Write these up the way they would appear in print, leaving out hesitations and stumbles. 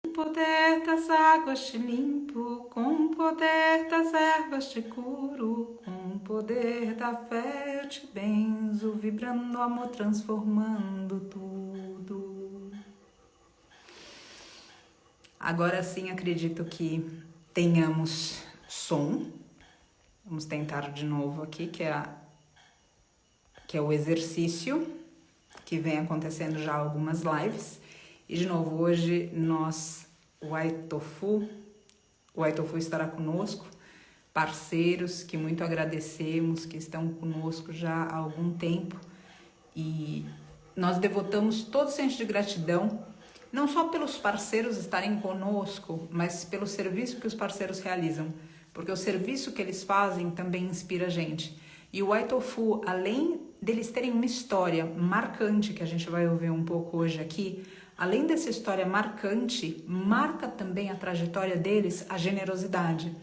poder das águas te limpo, com o poder das ervas te curo, com o poder da fé eu te benzo, vibrando no amor, transformando tudo. Agora sim acredito que tenhamos som. Vamos tentar de novo aqui, que é o exercício que vem acontecendo já algumas lives. E de novo, hoje o Aitofu estará conosco, parceiros que muito agradecemos, que estão conosco já há algum tempo. E nós devotamos todo o senso de gratidão, não só pelos parceiros estarem conosco, mas pelo serviço que os parceiros realizam, porque o serviço que eles fazem também inspira a gente. E o Aitofu, além deles terem uma história marcante, que a gente vai ouvir um pouco hoje aqui, além dessa história marcante, marca também a trajetória deles a generosidade.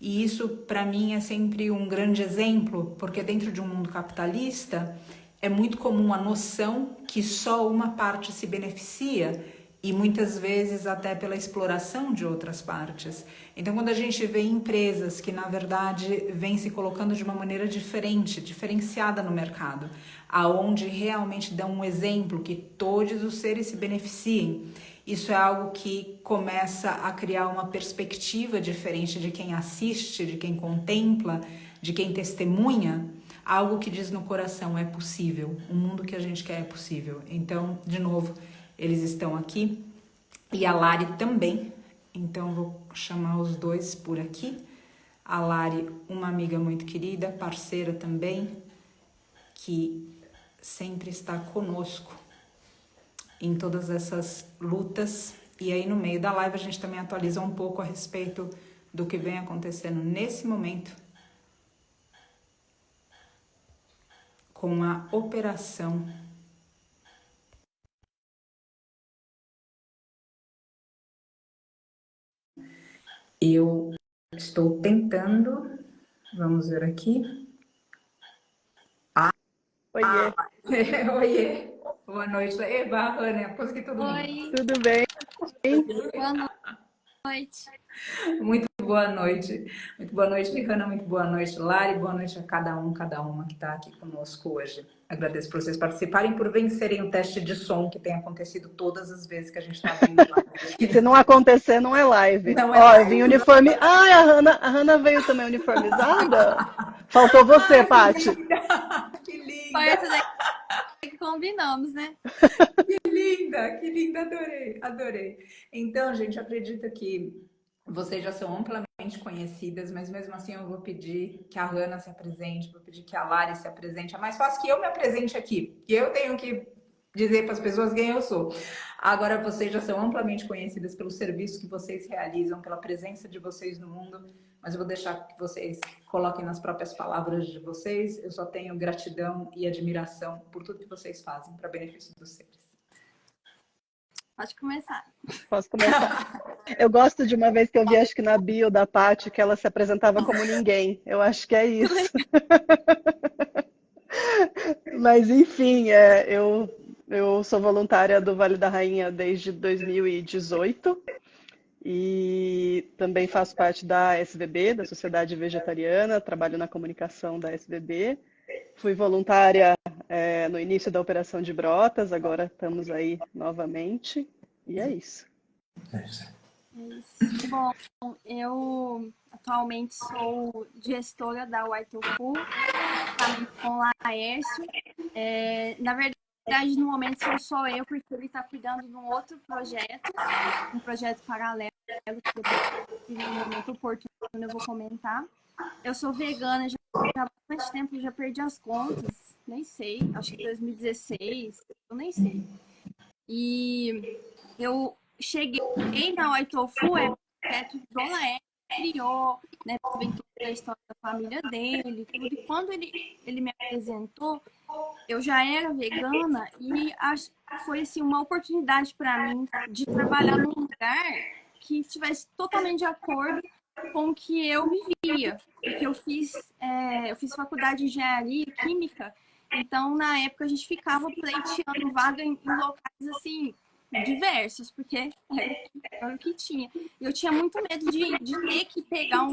E isso, para mim, é sempre um grande exemplo, porque dentro de um mundo capitalista, é muito comum a noção que só uma parte se beneficia e muitas vezes até pela exploração de outras partes. Então, quando a gente vê empresas que, na verdade, vêm se colocando de uma maneira diferente, diferenciada no mercado, aonde realmente dão um exemplo que todos os seres se beneficiem, isso é algo que começa a criar uma perspectiva diferente de quem assiste, de quem contempla, de quem testemunha, algo que diz no coração, é possível, o mundo que a gente quer é possível. Então, de novo, eles estão aqui e a Lari também, então vou chamar os dois por aqui. A Lari, uma amiga muito querida, parceira também, que sempre está conosco em todas essas lutas. E aí no meio da live a gente também atualiza um pouco a respeito do que vem acontecendo nesse momento com a operação Eu estou tentando, vamos ver aqui. Oiê. Oiê, boa noite. Eba, Rania, consegui todo mundo. Oi, Tudo bem? boa noite. Muito boa noite. Muito boa noite, Rihana. Muito boa noite, Lari. Boa noite a cada um, cada uma que está aqui conosco hoje. Agradeço por vocês participarem, por vencerem o teste de som que tem acontecido todas as vezes que a gente está vendo live. Se não acontecer, não é live. Não é Ó, eu live. vim uniforme. Ai, a Hanna veio também uniformizada? Faltou você, Ai, Paty. que Foi linda. essa daí que combinamos, né? Que linda, adorei, adorei. Então, gente, acredito que vocês já são amplamente conhecidas, mas mesmo assim eu vou pedir que a Hannah se apresente, vou pedir que a Lari se apresente. É mais fácil que eu me apresente aqui, que eu tenho que dizer para as pessoas quem eu sou. Agora, vocês já são amplamente conhecidas pelo serviço que vocês realizam, pela presença de vocês no mundo, mas eu vou deixar que vocês coloquem nas próprias palavras de vocês. Eu só tenho gratidão e admiração por tudo que vocês fazem para benefício dos seres. Pode começar. Posso começar? Eu gosto de uma vez que eu vi, acho que na bio da Paty, que ela se apresentava como ninguém. Eu acho que é isso. Mas, enfim, eu sou voluntária do Vale da Rainha desde 2018 e também faço parte da SVB, da Sociedade Vegetariana, trabalho na comunicação da SVB. Fui voluntária, no início da Operação de Brotas, agora estamos aí novamente, e é isso. É isso. Bom, eu atualmente sou gestora da Waitofu, juntamente com o Laércio. Na verdade, no momento sou só eu, porque ele está cuidando de um outro projeto, um projeto paralelo, que no momento oportuno eu vou comentar. Eu sou vegana já há bastante tempo, já perdi as contas, nem sei, acho que 2016, eu nem sei. E eu cheguei na Waitofu, é um projeto do Laércio, criou, né, vem toda a história da família dele, tudo. E quando ele me apresentou, eu já era vegana e foi assim, uma oportunidade para mim de trabalhar num lugar que estivesse totalmente de acordo com o que eu vivia. Porque eu fiz faculdade de engenharia e química, então na época a gente ficava pleiteando vaga em locais assim diversos, porque era o que tinha. Eu tinha muito medo de ter que pegar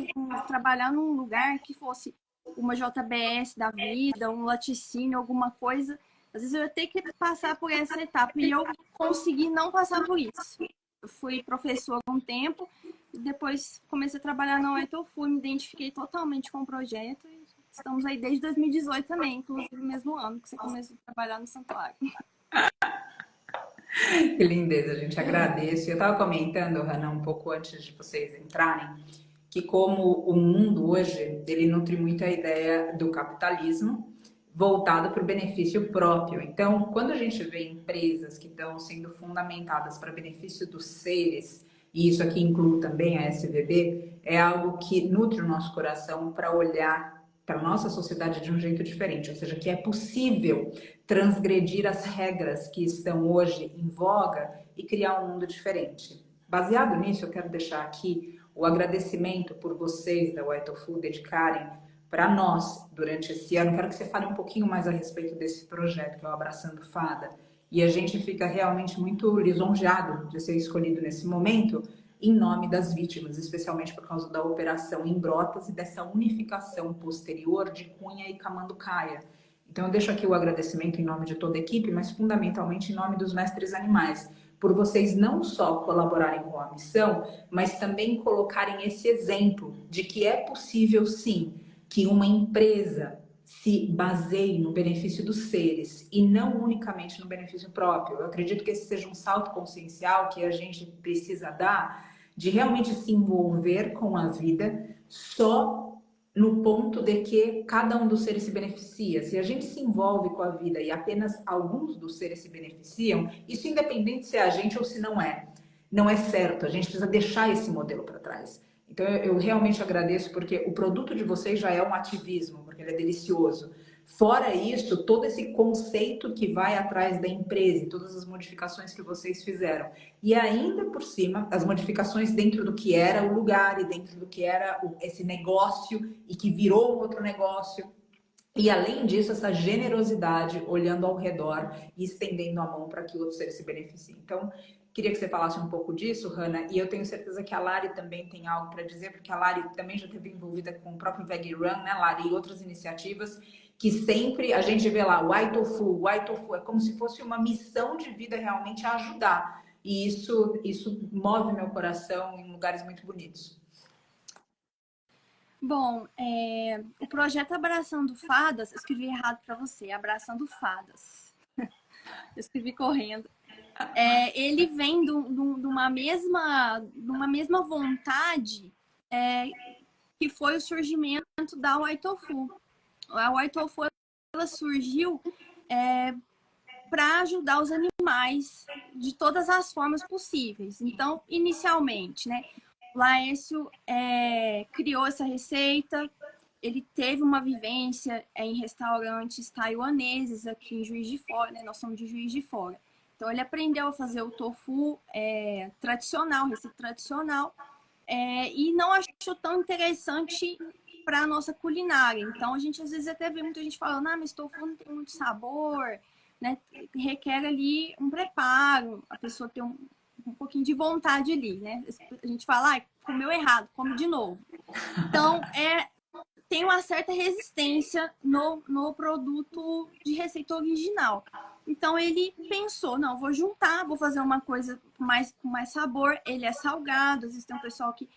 trabalhar num lugar que fosse uma JBS da vida, um laticínio, alguma coisa. Às vezes eu ia ter que passar por essa etapa e eu consegui não passar por isso. Eu fui professora um tempo, e depois comecei a trabalhar na White, me identifiquei totalmente com o projeto. E estamos aí desde 2018 também, inclusive no mesmo ano que você começou a trabalhar no santuário. Que lindeza, gente. Agradeço. Eu estava comentando, Hannah, um pouco antes de vocês entrarem, que como o mundo hoje, ele nutre muito a ideia do capitalismo voltado para o benefício próprio. Então, quando a gente vê empresas que estão sendo fundamentadas para benefício dos seres, e isso aqui inclui também a SVB, é algo que nutre o nosso coração para olhar para a nossa sociedade de um jeito diferente, ou seja, que é possível transgredir as regras que estão hoje em voga e criar um mundo diferente. Baseado nisso, eu quero deixar aqui o agradecimento por vocês da White dedicarem para nós durante esse ano. Quero que você fale um pouquinho mais a respeito desse projeto que é o Abraçando Fada. E a gente fica realmente muito lisonjeado de ser escolhido nesse momento em nome das vítimas, especialmente por causa da operação em Brotas e dessa unificação posterior de Cunha e Camanducaia. Então eu deixo aqui o agradecimento em nome de toda a equipe, mas fundamentalmente em nome dos mestres animais, por vocês não só colaborarem com a missão, mas também colocarem esse exemplo de que é possível sim que uma empresa se baseie no benefício dos seres e não unicamente no benefício próprio. Eu acredito que esse seja um salto consciencial que a gente precisa dar, de realmente se envolver com a vida só no ponto de que cada um dos seres se beneficia. Se a gente se envolve com a vida e apenas alguns dos seres se beneficiam, isso independente se é a gente ou se não é, não é certo. A gente precisa deixar esse modelo para trás. Então eu realmente agradeço porque o produto de vocês já é um ativismo, porque ele é delicioso. Fora isso, todo esse conceito que vai atrás da empresa e todas as modificações que vocês fizeram. E ainda por cima, as modificações dentro do que era o lugar e dentro do que era esse negócio e que virou outro negócio. E além disso, essa generosidade, olhando ao redor e estendendo a mão para que outros seres se beneficiem. Então, queria que você falasse um pouco disso, Hannah, e eu tenho certeza que a Lari também tem algo para dizer, porque a Lari também já esteve envolvida com o próprio Veg Run, né, Lari, e outras iniciativas, que sempre a gente vê lá, White Tofu, é como se fosse uma missão de vida realmente a ajudar. E isso move meu coração em lugares muito bonitos. Bom, o projeto Abraçando Fadas, eu escrevi errado para você, Abraçando Fadas. Eu escrevi correndo. Ele vem de uma mesma vontade que foi o surgimento da White Tofu. A White Tofu ela surgiu para ajudar os animais de todas as formas possíveis. Então, inicialmente, né, o Laércio criou essa receita, ele teve uma vivência em restaurantes taiwaneses aqui em Juiz de Fora, né? Nós somos de Juiz de Fora. Então, ele aprendeu a fazer o tofu tradicional, receita tradicional, e não achou tão interessante para a nossa culinária. Então, a gente às vezes até vê muita gente falando, mas tofu não tem muito sabor, né? Requer ali um preparo, a pessoa tem um pouquinho de vontade ali, né? A gente fala, comeu errado, come de novo. Então, tem uma certa resistência no produto de receita original. Então, ele pensou, não, vou juntar, vou fazer uma coisa com mais sabor. Ele é salgado, às vezes tem um pessoal que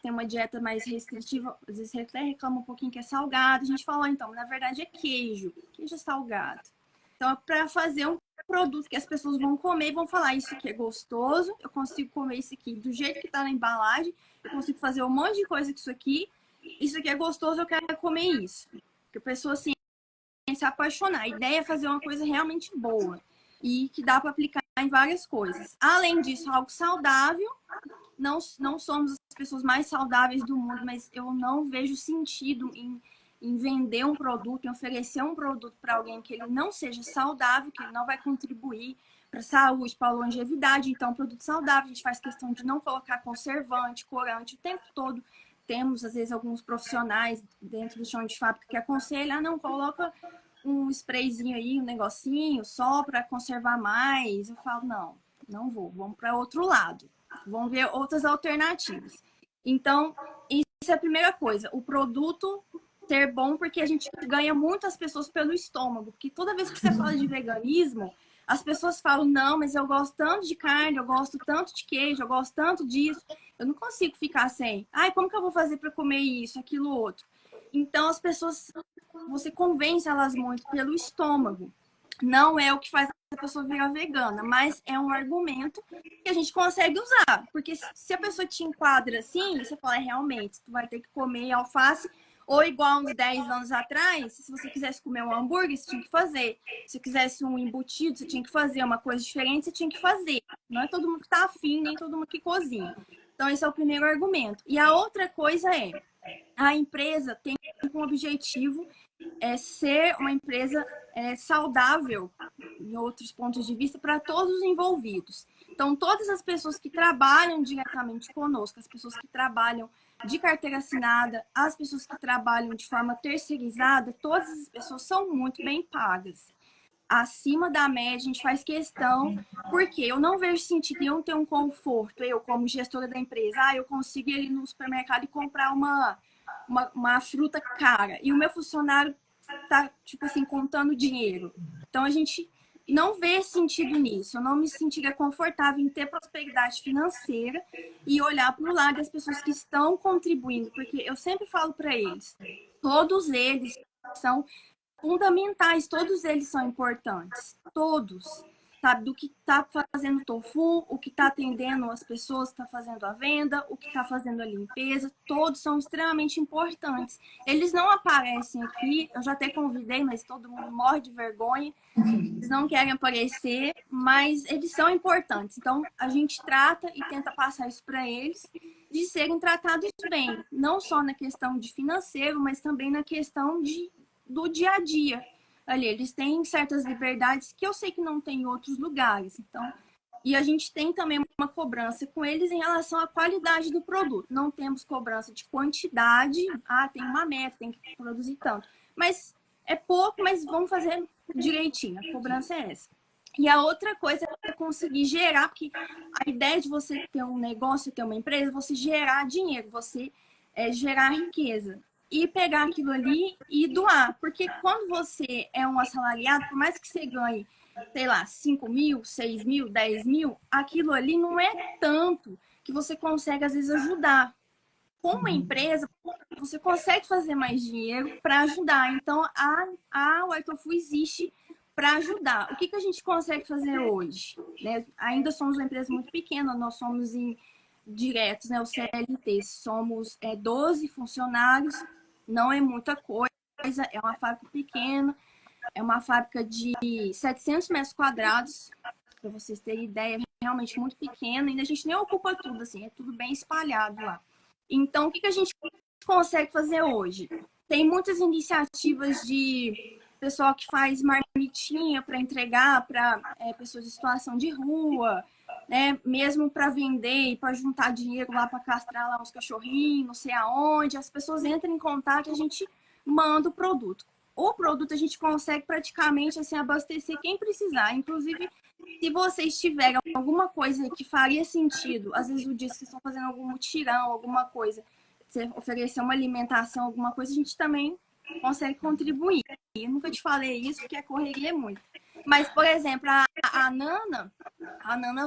tem uma dieta mais restritiva, às vezes até reclama um pouquinho que é salgado. A gente falou, então, na verdade é queijo salgado. Então, é para fazer um produto que as pessoas vão comer e vão falar, isso aqui é gostoso, eu consigo comer isso aqui do jeito que está na embalagem, eu consigo fazer um monte de coisa com isso aqui é gostoso, eu quero comer isso. Que a pessoa assim, se apaixonar. A ideia é fazer uma coisa realmente boa e que dá para aplicar em várias coisas. Além disso, algo saudável. Não somos as pessoas mais saudáveis do mundo, mas eu não vejo sentido em vender um produto, em oferecer um produto para alguém que ele não seja saudável, que ele não vai contribuir para a saúde, para a longevidade. Então, produto saudável, a gente faz questão de não colocar conservante, corante o tempo todo. Temos, às vezes, alguns profissionais dentro do chão de fábrica que aconselham, não, coloca um sprayzinho aí, um negocinho, só para conservar mais. Eu falo, não, não vou. Vamos para outro lado. Vamos ver outras alternativas. Então, isso é a primeira coisa. O produto ser bom, porque a gente ganha muitas pessoas pelo estômago. Porque toda vez que você fala de veganismo, as pessoas falam, não, mas eu gosto tanto de carne, eu gosto tanto de queijo, eu gosto tanto disso. Eu não consigo ficar sem. Ai, como que eu vou fazer para comer isso, aquilo, outro? Então, as pessoas, você convence elas muito pelo estômago. Não é o que faz a pessoa virar vegana, mas é um argumento que a gente consegue usar. Porque se a pessoa te enquadra assim, você fala, realmente, tu vai ter que comer alface, ou igual uns 10 anos atrás, se você quisesse comer um hambúrguer, você tinha que fazer. Se quisesse um embutido, você tinha que fazer. Uma coisa diferente, você tinha que fazer. Não é todo mundo que tá afim, nem todo mundo que cozinha. Então, esse é o primeiro argumento. E a outra coisa é, a empresa tem um objetivo, ser uma empresa saudável, em outros pontos de vista, para todos os envolvidos. Então, todas as pessoas que trabalham diretamente conosco, as pessoas que trabalham de carteira assinada, as pessoas que trabalham de forma terceirizada, todas as pessoas são muito bem pagas. Acima da média, a gente faz questão, porque eu não vejo sentido em eu ter um conforto, eu como gestora da empresa, eu consigo ir ali no supermercado e comprar uma fruta cara, e o meu funcionário tá, tipo assim, contando dinheiro. Então, a gente não vê sentido nisso. Eu não me sentiria confortável em ter prosperidade financeira e olhar para o lado das pessoas que estão contribuindo, porque eu sempre falo para eles, todos eles são fundamentais, todos eles são importantes, todos, sabe, do que está fazendo tofu, o que está atendendo as pessoas, está fazendo a venda, o que está fazendo a limpeza, todos são extremamente importantes. Eles não aparecem aqui, eu já até convidei, mas todo mundo morre de vergonha, eles não querem aparecer, mas eles são importantes. Então, a gente trata e tenta passar isso para eles, de serem tratados bem, não só na questão de financeiro, mas também na questão do dia a dia. Ali, eles têm certas liberdades que eu sei que não tem em outros lugares. Então, e a gente tem também uma cobrança com eles em relação à qualidade do produto. Não temos cobrança de quantidade. Tem uma meta, tem que produzir tanto. Mas é pouco, mas vamos fazer direitinho. A cobrança é essa. E a outra coisa é conseguir gerar, porque a ideia de você ter um negócio, ter uma empresa, é você gerar dinheiro, você gerar riqueza. E pegar aquilo ali e doar. Porque quando você é um assalariado, por mais que você ganhe, sei lá, 5 mil, 6 mil, 10 mil, aquilo ali não é tanto que você consegue, às vezes, ajudar. Com uma empresa, você consegue fazer mais dinheiro para ajudar. Então, a White Tofu existe para ajudar. O que a gente consegue fazer hoje? Né? Ainda somos uma empresa muito pequena, nós somos diretos, né? O CLT, somos 12 funcionários, não é muita coisa, é uma fábrica pequena, é uma fábrica de 700 metros quadrados, para vocês terem ideia, é realmente muito pequena, ainda a gente nem ocupa tudo, assim, é tudo bem espalhado lá. Então, o que a gente consegue fazer hoje? Tem muitas iniciativas de pessoal que faz marmitinha para entregar para pessoas em situação de rua, né? Mesmo para vender e para juntar dinheiro lá para castrar lá uns cachorrinhos, não sei aonde, as pessoas entram em contato e a gente manda o produto. O produto a gente consegue praticamente assim, abastecer quem precisar. Inclusive, se vocês tiverem alguma coisa que faria sentido, às vezes o dia que vocês estão fazendo algum mutirão, alguma coisa, você oferecer uma alimentação, alguma coisa, a gente também consegue contribuir. Eu nunca te falei isso, porque a correria é muito. Mas, por exemplo, a Nana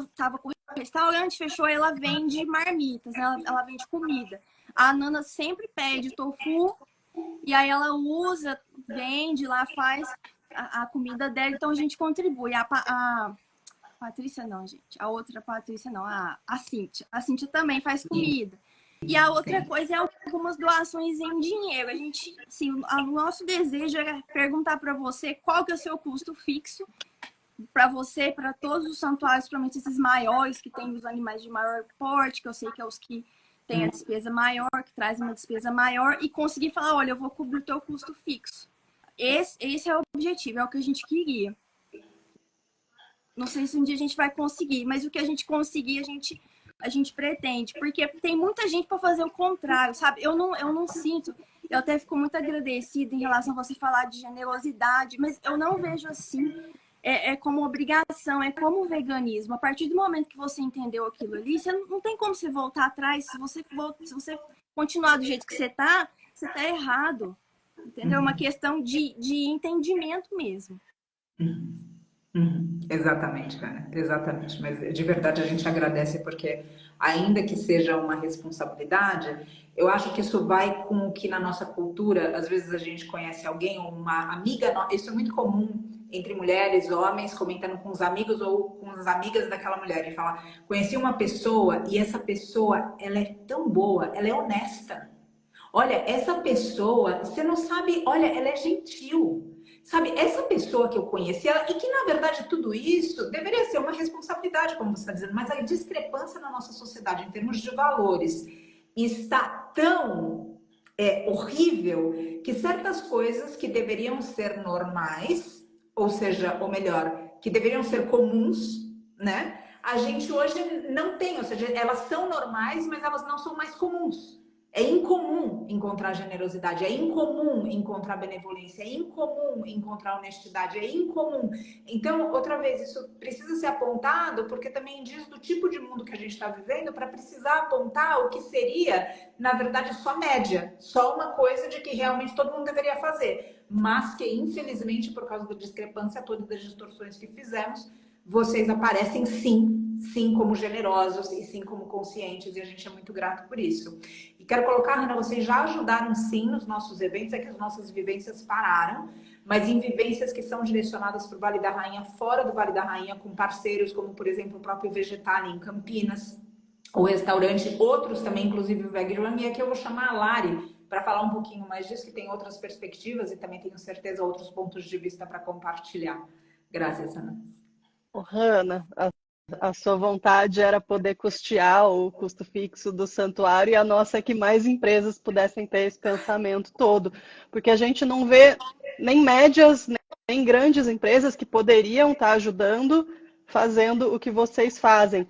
estava com o restaurante, fechou, ela vende marmitas, né? Ela vende comida. A Nana sempre pede tofu, e aí ela usa, vende lá, faz a comida dela, então a gente contribui. A Patrícia não, gente. A outra Patrícia não, a Cíntia. A Cíntia também faz comida. E a outra coisa é algumas doações em dinheiro. A gente, assim, o nosso desejo é perguntar para você qual que é o seu custo fixo para você, para todos os santuários, principalmente esses maiores, que tem os animais de maior porte, que eu sei que é os que têm a despesa maior, que trazem uma despesa maior, e conseguir falar, olha, eu vou cobrir o teu custo fixo. Esse é o objetivo, é o que a gente queria. Não sei se um dia a gente vai conseguir, mas o que a gente conseguir, a gente pretende, porque tem muita gente para fazer o contrário, sabe? Eu não sinto, eu até fico muito agradecida em relação a você falar de generosidade, mas eu não vejo assim é como obrigação, é como o veganismo. A partir do momento que você entendeu aquilo ali, você não tem como você voltar atrás. Se você continuar do jeito que você tá errado. Entendeu? É uma questão de entendimento mesmo. Exatamente, cara, exatamente. Mas de verdade a gente agradece porque, ainda que seja uma responsabilidade, eu acho que isso vai com o que na nossa cultura, às vezes a gente conhece alguém, ou uma amiga, isso é muito comum entre mulheres, homens, comentando com os amigos ou com as amigas daquela mulher, e falar: conheci uma pessoa e essa pessoa, ela é tão boa, ela é honesta. Olha, essa pessoa, você não sabe, olha, ela é gentil. Sabe, essa pessoa que eu conheci, e que na verdade tudo isso deveria ser uma responsabilidade, como você está dizendo, mas a discrepância na nossa sociedade em termos de valores está tão horrível que certas coisas que deveriam ser normais, ou seja, ou melhor, que deveriam ser comuns, né? A gente hoje não tem, ou seja, elas são normais, mas elas não são mais comuns. É incomum encontrar generosidade, é incomum encontrar benevolência, é incomum encontrar honestidade, é incomum. Então, outra vez, isso precisa ser apontado, porque também diz do tipo de mundo que a gente está vivendo, para precisar apontar o que seria, na verdade, só média, só uma coisa de que realmente todo mundo deveria fazer, mas que, infelizmente, por causa da discrepância toda das distorções que fizemos, vocês aparecem sim como generosos e sim como conscientes, e a gente é muito grato por isso. E quero colocar, Hannah, vocês já ajudaram sim nos nossos eventos, é que as nossas vivências pararam, mas em vivências que são direcionadas para o Vale da Rainha, fora do Vale da Rainha, com parceiros como, por exemplo, o próprio Vegetal em Campinas, o restaurante, outros também, inclusive o Veg Run, e aqui eu vou chamar a Lari para falar um pouquinho mais disso, que tem outras perspectivas e também tenho certeza outros pontos de vista para compartilhar. Graças, Hannah. Ô, Hanna, a sua vontade era poder custear o custo fixo do santuário e a nossa é que mais empresas pudessem ter esse pensamento todo, porque a gente não vê nem médias, nem grandes empresas que poderiam estar ajudando, fazendo o que vocês fazem.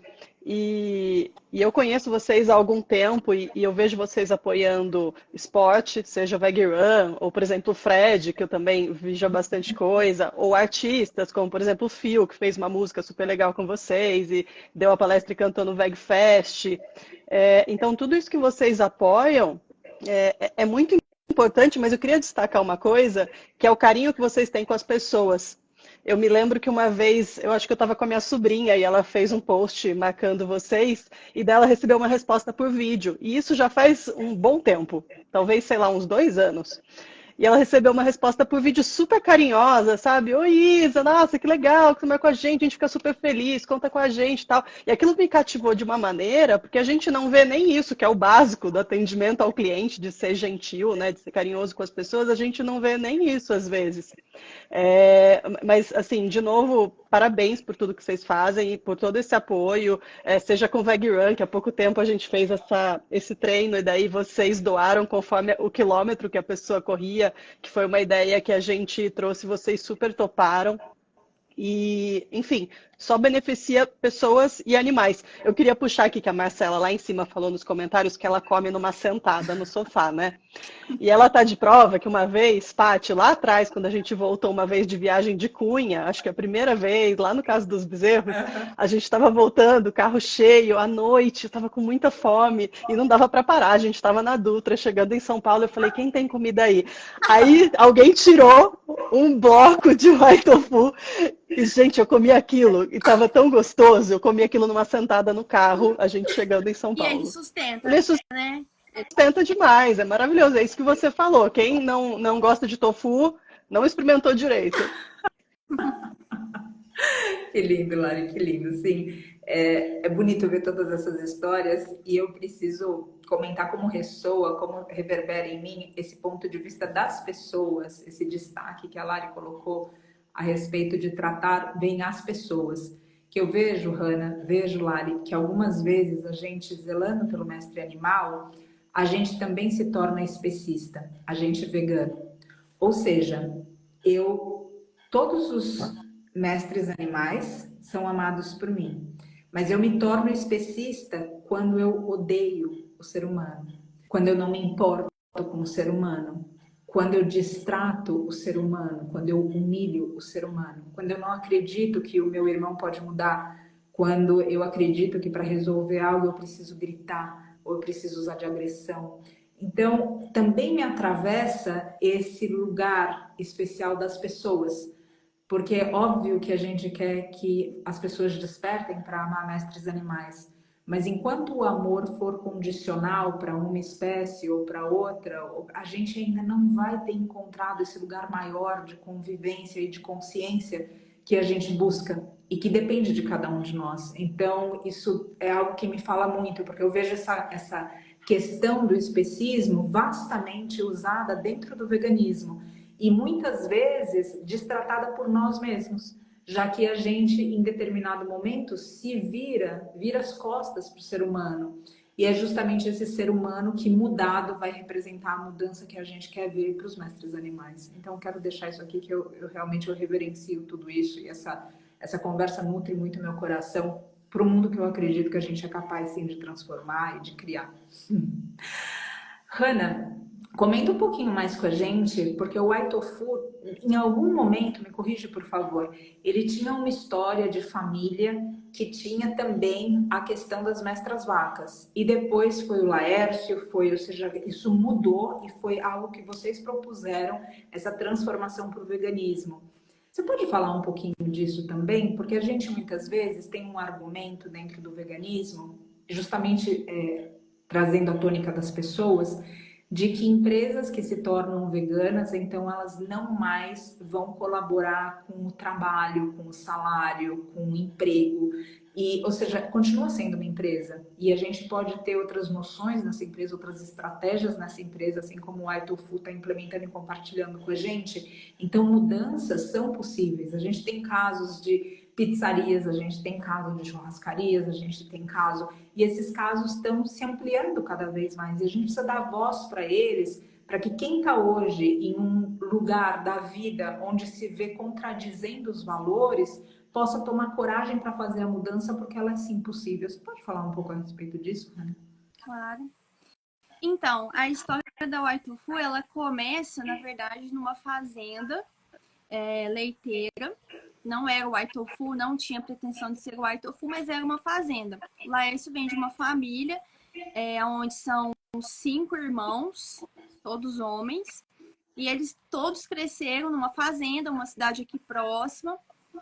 E eu conheço vocês há algum tempo e eu vejo vocês apoiando esporte, seja o Veg Run, ou, por exemplo, o Fred, que eu também vejo bastante coisa, ou artistas, como, por exemplo, o Phil, que fez uma música super legal com vocês e deu a palestra e cantou no Veg Fest. Então, tudo isso que vocês apoiam é muito importante, mas eu queria destacar uma coisa, que é o carinho que vocês têm com as pessoas. Eu me lembro que uma vez, eu acho que eu estava com a minha sobrinha e ela fez um post marcando vocês e dela recebeu uma resposta por vídeo. E isso já faz um bom tempo, talvez, sei lá, uns 2 anos. E ela recebeu uma resposta por vídeo super carinhosa, sabe? Oi, Isa, nossa, que legal que você marcou a gente fica super feliz, conta com a gente e tal. E aquilo me cativou de uma maneira, porque a gente não vê nem isso, que é o básico do atendimento ao cliente, de ser gentil, né, de ser carinhoso com as pessoas, a gente não vê nem isso às vezes. Mas, assim, de novo, parabéns por tudo que vocês fazem e por todo esse apoio, seja com o Veg Run, que há pouco tempo a gente fez esse treino e daí vocês doaram conforme o quilômetro que a pessoa corria, que foi uma ideia que a gente trouxe, vocês super toparam. E, enfim, só beneficia pessoas e animais. Eu queria puxar aqui que a Marcela lá em cima falou nos comentários que ela come numa sentada no sofá, né? E ela tá de prova que uma vez, Paty, lá atrás, quando a gente voltou uma vez de viagem de Cunha, acho que a primeira vez, lá no Caso dos Bezerros, a gente estava voltando, carro cheio, à noite, estava com muita fome e não dava para parar. A gente estava na Dutra, chegando em São Paulo, eu falei, quem tem comida aí? Aí alguém tirou um bloco de white tofu e, gente, eu comi aquilo e estava tão gostoso, eu comi aquilo numa sentada no carro, a gente chegando em São E ele Paulo. sustenta, Ele né? sustenta demais, é maravilhoso. É isso que você falou. Quem não gosta de tofu, não experimentou direito. Que lindo, Lari, que lindo, sim. É bonito ver todas essas histórias e eu preciso comentar como ressoa, como reverbera em mim esse ponto de vista das pessoas, esse destaque que a Lari colocou a respeito de tratar bem as pessoas. Que eu vejo, Hannah, vejo, Lari, que algumas vezes a gente, zelando pelo mestre animal, a gente também se torna especista, a gente vegano. Ou seja, todos os mestres animais são amados por mim, mas eu me torno especista quando eu odeio o ser humano, quando eu não me importo com o ser humano, quando eu destrato o ser humano, quando eu humilho o ser humano, quando eu não acredito que o meu irmão pode mudar, quando eu acredito que para resolver algo eu preciso gritar ou eu preciso usar de agressão. Então, também me atravessa esse lugar especial das pessoas, porque é óbvio que a gente quer que as pessoas despertem para amar mestres animais, mas enquanto o amor for condicional para uma espécie ou para outra, a gente ainda não vai ter encontrado esse lugar maior de convivência e de consciência que a gente busca e que depende de cada um de nós. Então, isso é algo que me fala muito, porque eu vejo essa questão do especismo vastamente usada dentro do veganismo e muitas vezes destratada por nós mesmos, já que a gente, em determinado momento, se vira as costas para o ser humano. E é justamente esse ser humano que, mudado, vai representar a mudança que a gente quer ver para os mestres animais. Então, quero deixar isso aqui, que eu realmente reverencio tudo isso, e essa conversa nutre muito meu coração para o mundo que eu acredito que a gente é capaz, sim, de transformar e de criar. Hannah, comenta um pouquinho mais com a gente, porque o White Tofu, em algum momento, me corrige por favor, ele tinha uma história de família que tinha também a questão das mestras vacas. E depois foi o Laércio, ou seja, isso mudou e foi algo que vocês propuseram, essa transformação para o veganismo. Você pode falar um pouquinho disso também? Porque a gente muitas vezes tem um argumento dentro do veganismo, justamente trazendo a tônica das pessoas, de que empresas que se tornam veganas, então elas não mais vão colaborar com o trabalho, com o salário, com o emprego, ou seja, continua sendo uma empresa. E a gente pode ter outras noções nessa empresa, outras estratégias nessa empresa, assim como o iTofu está implementando e compartilhando com a gente. Então, mudanças são possíveis. A gente tem casos de pizzarias, a gente tem caso de churrascarias, a gente tem caso, e esses casos estão se ampliando cada vez mais, e a gente precisa dar voz para eles, para que quem está hoje em um lugar da vida onde se vê contradizendo os valores, possa tomar coragem para fazer a mudança, porque ela é sim possível. Você pode falar um pouco a respeito disso, Hannah? Claro. Então, a história da White Tofu, ela começa, na verdade, numa fazenda leiteira. Não era o White Tofu, não tinha pretensão de ser o White Tofu, mas era uma fazenda. Laércio vem de uma família onde são 5 irmãos, todos homens, e eles todos cresceram numa fazenda, uma cidade aqui próxima.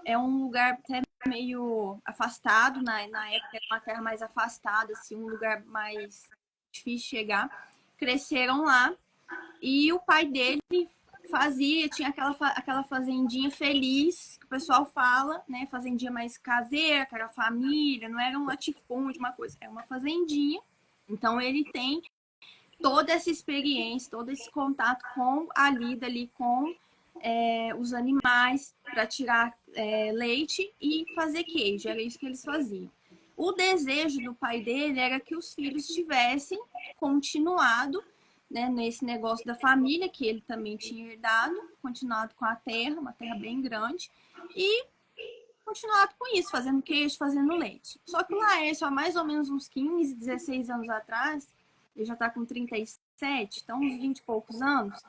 É um lugar até meio afastado, na época era uma terra mais afastada, assim, um lugar mais difícil de chegar. Cresceram lá e o pai dele tinha aquela fazendinha feliz, que o pessoal fala, né? Fazendinha mais caseira, que era família, não era um latifúndio, uma coisa, era uma fazendinha. Então ele tem toda essa experiência, todo esse contato com a lida ali com os animais para tirar leite e fazer queijo. Era isso que eles faziam. O desejo do pai dele era que os filhos tivessem continuado, né, nesse negócio da família, que ele também tinha herdado, continuado com a terra, uma terra bem grande, e continuado com isso, fazendo queijo, fazendo leite. Só que o Laércio, há mais ou menos uns 15, 16 anos atrás, ele já está com 37, então uns 20 e poucos anos,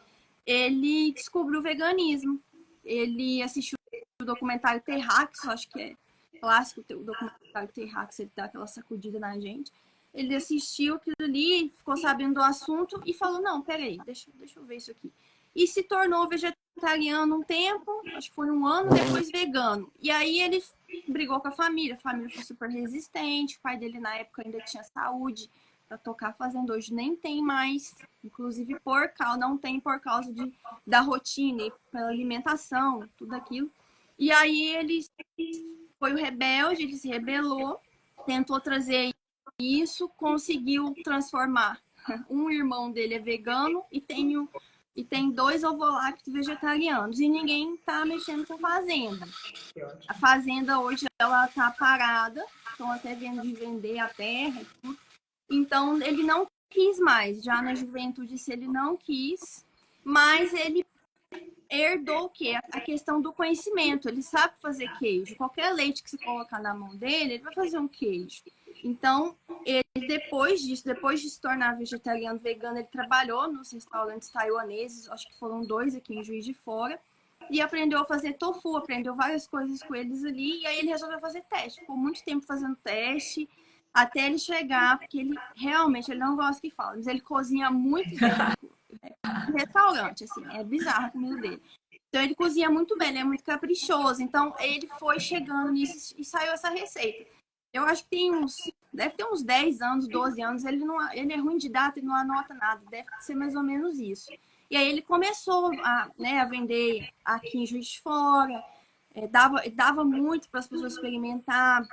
ele descobriu o veganismo. Ele assistiu o documentário Terrax, acho que é clássico, o documentário Terrax, ele dá aquela sacudida na gente. Ele assistiu aquilo ali, ficou sabendo do assunto e falou, não, peraí, deixa eu ver isso aqui. E se tornou vegetariano um tempo, acho que foi um ano, depois vegano. E aí ele brigou com a família foi super resistente, o pai dele na época ainda tinha saúde para tocar a fazenda, hoje nem tem mais, inclusive não tem por causa da rotina, pela alimentação, tudo aquilo. E aí ele foi o rebelde, ele se rebelou, tentou trazer isso, conseguiu transformar. Um irmão dele é vegano e tem 2 ovolactos vegetarianos e ninguém tá mexendo com a fazenda. A fazenda hoje ela tá parada, estão até vendo de vender a terra e tudo. Então ele não quis mais, já na juventude ele não quis, mas ele herdou o quê? A questão do conhecimento. Ele sabe fazer queijo. Qualquer leite que você colocar na mão dele, ele vai fazer um queijo. Então, ele, depois de se tornar vegetariano vegano, ele trabalhou nos restaurantes taiwaneses, acho que foram 2 aqui em Juiz de Fora, e aprendeu a fazer tofu, aprendeu várias coisas com eles ali, e aí ele resolveu fazer teste. Ficou muito tempo fazendo teste, até ele chegar, porque ele realmente, ele não gosta que fala, mas ele cozinha muito bem. Restaurante, assim, é bizarro a comida dele. Então ele cozinha muito bem, ele é muito caprichoso. Então ele foi chegando nisso e saiu essa receita. Eu acho que deve ter uns 10 anos, 12 anos, ele é ruim de data e não anota nada, deve ser mais ou menos isso. E aí ele começou a vender aqui em Juiz de Fora, dava muito para as pessoas experimentar,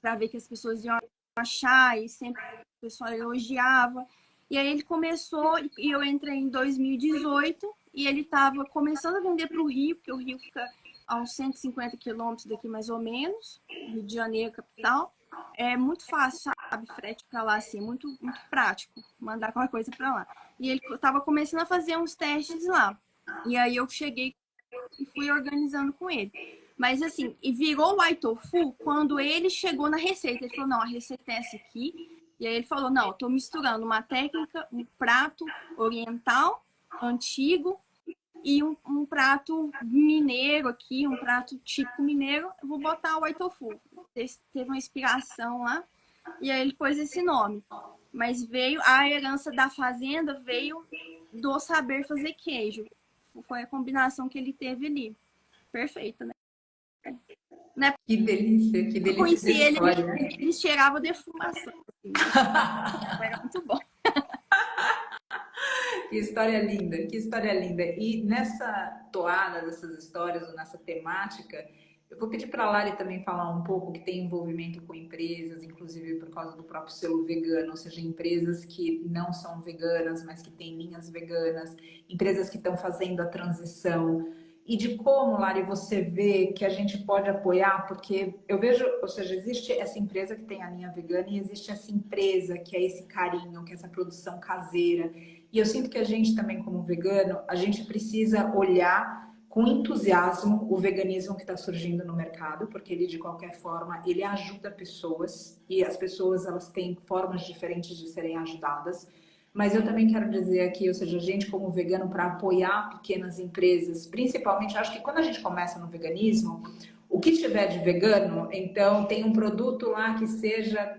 para ver que as pessoas iam achar, e sempre o pessoal elogiava. E aí ele começou, e eu entrei em 2018, e ele estava começando a vender para o Rio, porque o Rio fica a uns 150 quilômetros daqui mais ou menos, Rio de Janeiro, capital. É muito fácil, sabe, frete para lá, assim, muito, muito prático, mandar qualquer coisa para lá. E ele estava começando a fazer uns testes lá. E aí eu cheguei e fui organizando com ele. Mas assim, e virou o White Tofu quando ele chegou na receita. Ele falou, não, a receita é essa aqui. E aí ele falou, não, eu tô misturando uma técnica, um prato oriental, antigo, e um prato mineiro aqui, um prato típico mineiro. Eu vou botar o White Tofu. Teve uma inspiração lá, e aí ele pôs esse nome. Mas a herança da fazenda veio do saber fazer queijo. Foi a combinação que ele teve ali. Perfeita, né? Que delícia Eu conheci de ele, história. ele cheirava defumação. Assim. Era muito bom. Que história linda, que história linda. E nessa toada dessas histórias, ou nessa temática, eu vou pedir para a Lari também falar um pouco que tem envolvimento com empresas, inclusive por causa do próprio selo vegano, ou seja, empresas que não são veganas, mas que têm linhas veganas, empresas que estão fazendo a transição. E de como, Lari, você vê que a gente pode apoiar, porque eu vejo, ou seja, existe essa empresa que tem a linha vegana e existe essa empresa que é esse carinho, que é essa produção caseira. E eu sinto que a gente também, como vegano, a gente precisa olhar com entusiasmo o veganismo que está surgindo no mercado, porque ele, de qualquer forma, ele ajuda pessoas e as pessoas, elas têm formas diferentes de serem ajudadas. Mas eu também quero dizer aqui, ou seja, a gente como vegano, para apoiar pequenas empresas, principalmente, acho que quando a gente começa no veganismo, o que tiver de vegano, então tem um produto lá que seja,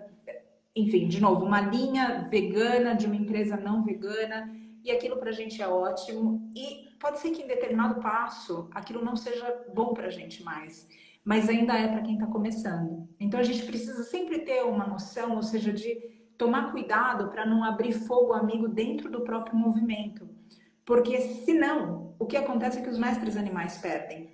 enfim, de novo, uma linha vegana de uma empresa não vegana, e aquilo para a gente é ótimo. E pode ser que em determinado passo aquilo não seja bom para a gente mais, mas ainda é para quem está começando. Então a gente precisa sempre ter uma noção, ou seja, de tomar cuidado para não abrir fogo amigo dentro do próprio movimento. Porque senão, o que acontece é que os mestres animais perdem.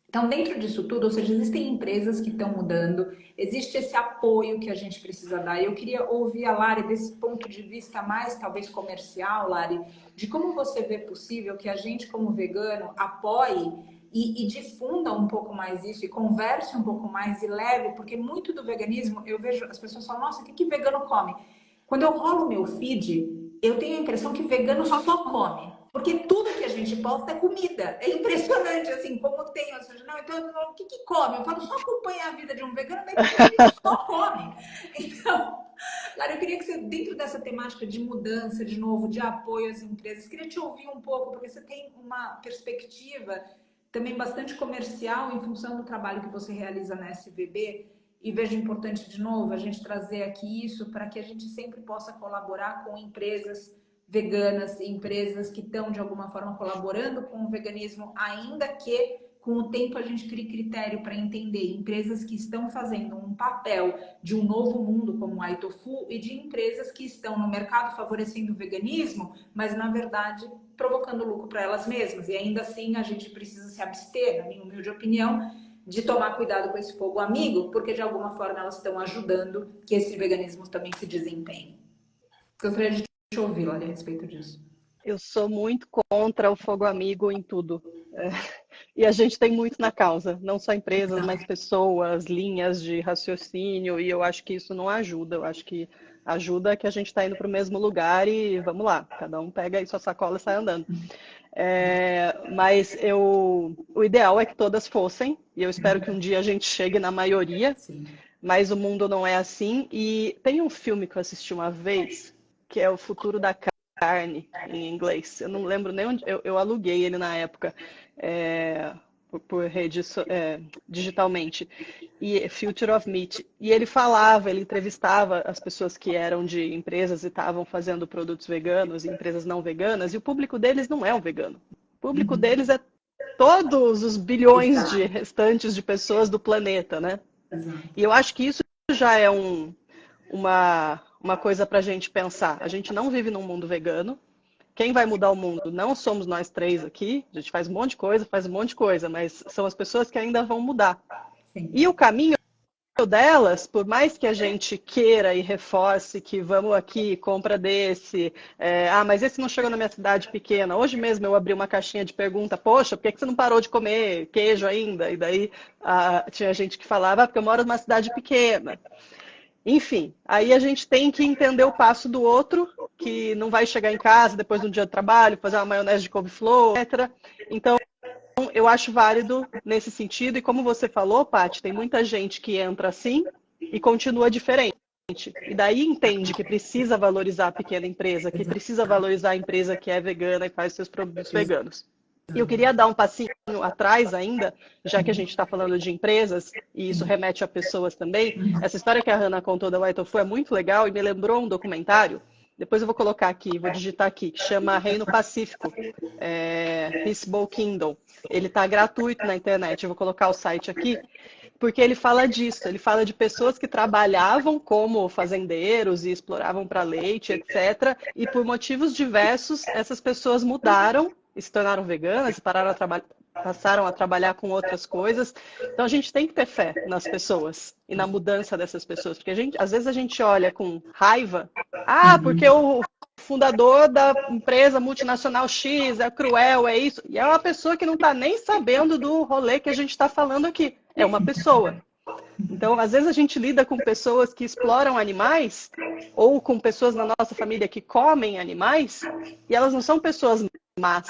Então, dentro disso tudo, ou seja, existem empresas que estão mudando, existe esse apoio que a gente precisa dar. Eu queria ouvir a Lari desse ponto de vista mais, talvez, comercial, Lari, de como você vê possível que a gente, como vegano, apoie e difunda um pouco mais isso, e converse um pouco mais e leve, porque muito do veganismo, eu vejo as pessoas falam, nossa, o que vegano come? Quando eu rolo meu feed, eu tenho a impressão que vegano só come. Porque tudo que a gente posta é comida. É impressionante, assim, como tem. Ou seja, não, então, o que come? Eu falo, só acompanha a vida de um vegano, daí a gente só come. Então, Lara, eu queria que você, dentro dessa temática de mudança, de novo, de apoio às empresas, queria te ouvir um pouco, porque você tem uma perspectiva também bastante comercial em função do trabalho que você realiza na SVB. E vejo importante, de novo, a gente trazer aqui isso para que a gente sempre possa colaborar com empresas veganas, empresas que estão de alguma forma colaborando com o veganismo, ainda que com o tempo a gente crie critério para entender empresas que estão fazendo um papel de um novo mundo como a Itofu e de empresas que estão no mercado favorecendo o veganismo, mas na verdade provocando lucro para elas mesmas. E ainda assim a gente precisa se abster, na minha humilde opinião, de tomar cuidado com esse fogo amigo, porque de alguma forma elas estão ajudando que esse veganismo também se desempenhe. Gostaria de te ouvir, Lari, a respeito disso. Eu sou muito contra o fogo amigo em tudo. E a gente tem muito na causa, não só empresas, mas pessoas, linhas de raciocínio, e eu acho que isso não ajuda. Eu acho que ajuda que a gente está indo para o mesmo lugar e vamos lá, cada um pega aí sua sacola e sai andando. Mas o ideal é que todas fossem, e eu espero que um dia a gente chegue na maioria. Sim. mas o mundo não é assim. E tem um filme que eu assisti uma vez, que é O Futuro da Carne, em inglês. Eu não lembro nem onde. Eu aluguei ele na época, por rede, digitalmente. E Future of Meat. E ele falava, ele entrevistava as pessoas que eram de empresas e estavam fazendo produtos veganos, e empresas não veganas, e o público deles não é o vegano. O público deles é todos os bilhões de Exato. restantes de pessoas do planeta, né? Exato. E eu acho que isso já é uma coisa para a gente pensar. A gente não vive num mundo vegano. Quem vai mudar o mundo não somos nós três aqui. A gente faz um monte de coisa, mas são as pessoas que ainda vão mudar. Sim. E o caminho delas, por mais que a gente queira e reforce que vamos aqui, compra desse, mas esse não chegou na minha cidade pequena. Hoje mesmo eu abri uma caixinha de pergunta, poxa, por que você não parou de comer queijo ainda? E daí tinha gente que falava, porque eu moro numa cidade pequena. Enfim, aí a gente tem que entender o passo do outro, que não vai chegar em casa depois de um dia de trabalho, fazer uma maionese de couve-flor, etc. Então, eu acho válido nesse sentido, e como você falou, Paty, tem muita gente que entra assim e continua diferente. E daí entende que precisa valorizar a pequena empresa, que precisa valorizar a empresa que é vegana e faz seus produtos veganos. E eu queria dar um passinho atrás ainda, já que a gente está falando de empresas, e isso remete a pessoas também. Essa história que a Hannah contou da White Tofu é muito legal e me lembrou um documentário. Depois eu vou colocar aqui, vou digitar aqui, que chama Reino Pacífico, Peaceable Kingdom. Ele está gratuito na internet, eu vou colocar o site aqui, porque ele fala disso, ele fala de pessoas que trabalhavam como fazendeiros e exploravam para leite, etc. E por motivos diversos, essas pessoas mudaram e se tornaram veganas e passaram a trabalhar com outras coisas. Então a gente tem que ter fé nas pessoas e na mudança dessas pessoas, porque às vezes a gente olha com raiva, porque o fundador da empresa multinacional X é cruel, é isso, e é uma pessoa que não está nem sabendo do rolê que a gente está falando aqui. É uma pessoa. Então, às vezes a gente lida com pessoas que exploram animais ou com pessoas na nossa família que comem animais e elas não são pessoas más.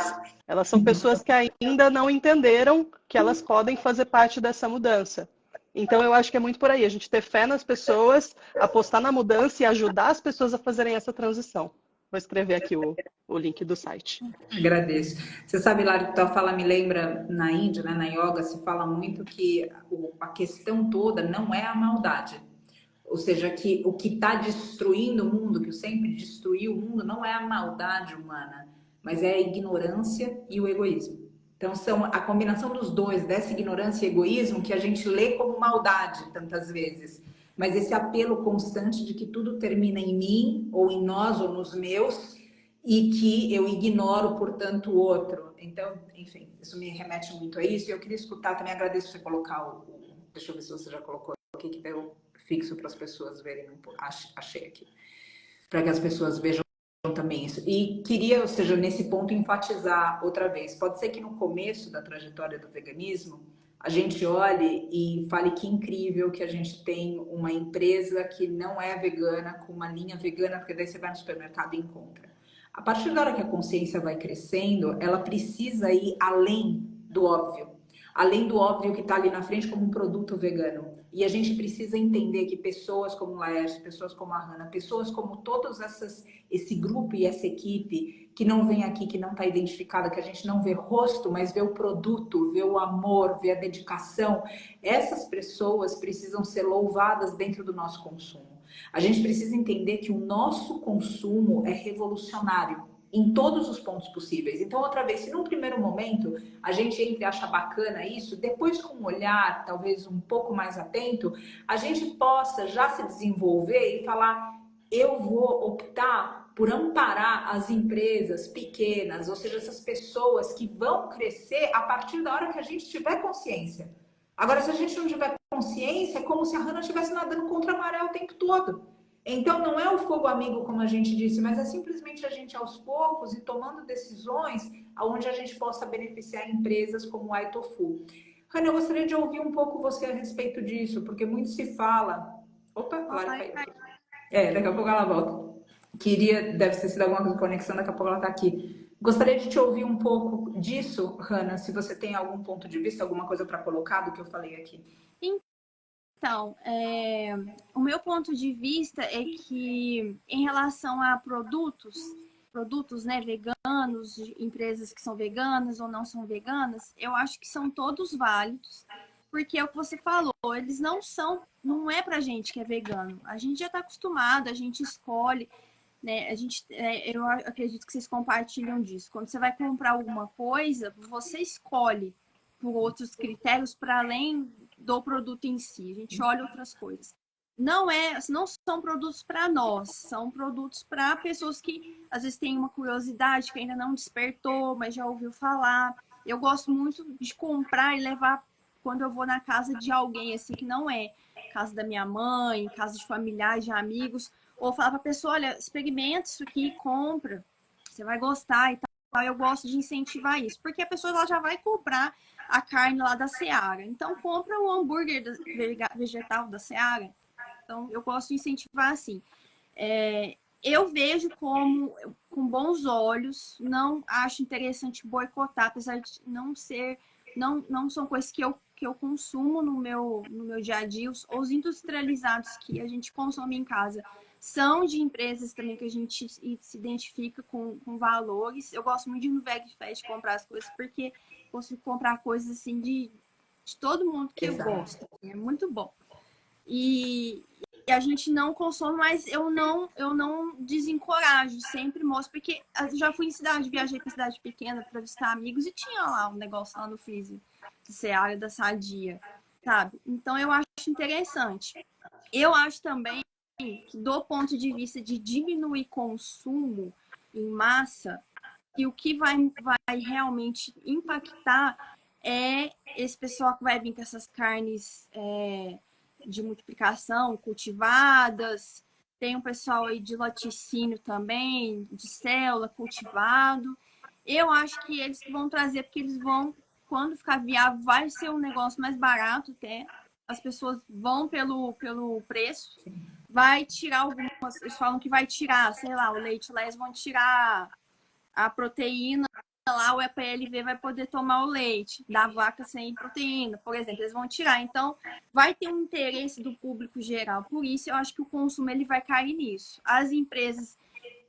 Elas são pessoas que ainda não entenderam que elas podem fazer parte dessa mudança. Então, eu acho que é muito por aí. A gente ter fé nas pessoas, apostar na mudança e ajudar as pessoas a fazerem essa transição. Vou escrever aqui o link do site. Agradeço. Você sabe, Lari, que tua fala me lembra, na Índia, né, na yoga, se fala muito que a questão toda não é a maldade. Ou seja, que o que está destruindo o mundo, que sempre destruiu o mundo, não é a maldade humana, mas é a ignorância e o egoísmo. Então, são a combinação dos dois, dessa ignorância e egoísmo, que a gente lê como maldade tantas vezes. Mas esse apelo constante de que tudo termina em mim, ou em nós, ou nos meus, e que eu ignoro, portanto, o outro. Então, enfim, isso me remete muito a isso. E eu queria escutar, também agradeço você colocar deixa eu ver se você já colocou aqui, que deu fixo para as pessoas verem. Achei aqui. Para que as pessoas vejam também isso. E queria, ou seja, nesse ponto, enfatizar outra vez. Pode ser que no começo da trajetória do veganismo, a gente olhe e fale que incrível que a gente tem uma empresa que não é vegana, com uma linha vegana, porque daí você vai no supermercado e encontra. A partir da hora que a consciência vai crescendo, ela precisa ir além do óbvio. Além do óbvio que está ali na frente como um produto vegano. E a gente precisa entender que pessoas como o Laércio, pessoas como a Hannah, pessoas como todos esse grupo e essa equipe que não vem aqui, que não está identificada, que a gente não vê rosto, mas vê o produto, vê o amor, vê a dedicação, essas pessoas precisam ser louvadas dentro do nosso consumo. A gente precisa entender que o nosso consumo é revolucionário em todos os pontos possíveis. Então, outra vez, se num primeiro momento a gente entra e acha bacana isso, depois com um olhar talvez um pouco mais atento, a gente possa já se desenvolver e falar, eu vou optar por amparar as empresas pequenas, ou seja, essas pessoas que vão crescer a partir da hora que a gente tiver consciência. Agora, se a gente não tiver consciência, é como se a Hannah estivesse nadando contra a maré o tempo todo. Então, não é o fogo amigo, como a gente disse, mas é simplesmente a gente, aos poucos, e tomando decisões onde a gente possa beneficiar empresas como o iTofu. Hannah, eu gostaria de ouvir um pouco você a respeito disso, porque muito se fala... Opa, a Lara caiu. Daqui a pouco ela volta. Deve ter sido alguma conexão, daqui a pouco ela está aqui. Gostaria de te ouvir um pouco disso, Hannah, se você tem algum ponto de vista, alguma coisa para colocar do que eu falei aqui. Então, o meu ponto de vista é que, em relação a produtos, né, veganos, de empresas que são veganas ou não são veganas, eu acho que são todos válidos, porque é o que você falou, eles não é pra gente que é vegano. A gente já tá acostumado, a gente escolhe, né? Eu acredito que vocês compartilham disso. Quando você vai comprar alguma coisa, você escolhe por outros critérios para além do produto em si. A gente olha outras coisas. Não são produtos para nós, são produtos para pessoas que às vezes têm uma curiosidade que ainda não despertou, mas já ouviu falar. Eu gosto muito de comprar e levar quando eu vou na casa de alguém assim que não é casa da minha mãe, casa de familiares, de amigos, ou falar para a pessoa, olha, experimenta isso aqui, compra, você vai gostar e tal. Eu gosto de incentivar isso, porque a pessoa ela já vai comprar a carne lá da Seara. Então, compra o hambúrguer vegetal da Seara. Então, eu gosto de incentivar assim. Eu vejo com bons olhos, não acho interessante boicotar, apesar de não são coisas que eu consumo no meu dia a dia. Os industrializados que a gente consome em casa são de empresas também que a gente se identifica com valores. Eu gosto muito de ir no VegFest comprar as coisas, porque consigo comprar coisas assim de todo mundo que eu gosto. É muito bom. E a gente não consome, mas eu não desencorajo, sempre mostro, porque eu já fui em cidade, viajei para cidade pequena para visitar amigos e tinha lá um negócio lá no freezer de Seara da Sadia, sabe? Então eu acho interessante. Eu acho também que, do ponto de vista de diminuir consumo em massa, e o que vai realmente impactar é esse pessoal que vai vir com essas carnes de multiplicação cultivadas. Tem um pessoal aí de laticínio também, de célula cultivado. Eu acho que eles vão trazer, porque eles vão, quando ficar viável, vai ser um negócio mais barato até. As pessoas vão pelo preço. Vai tirar algumas, eles falam que vai tirar, sei lá, o leite lá, eles vão tirar a proteína lá, o EPLV vai poder tomar o leite da vaca sem proteína, por exemplo, eles vão tirar. Então, vai ter um interesse do público geral. Por isso, eu acho que o consumo ele vai cair nisso. As empresas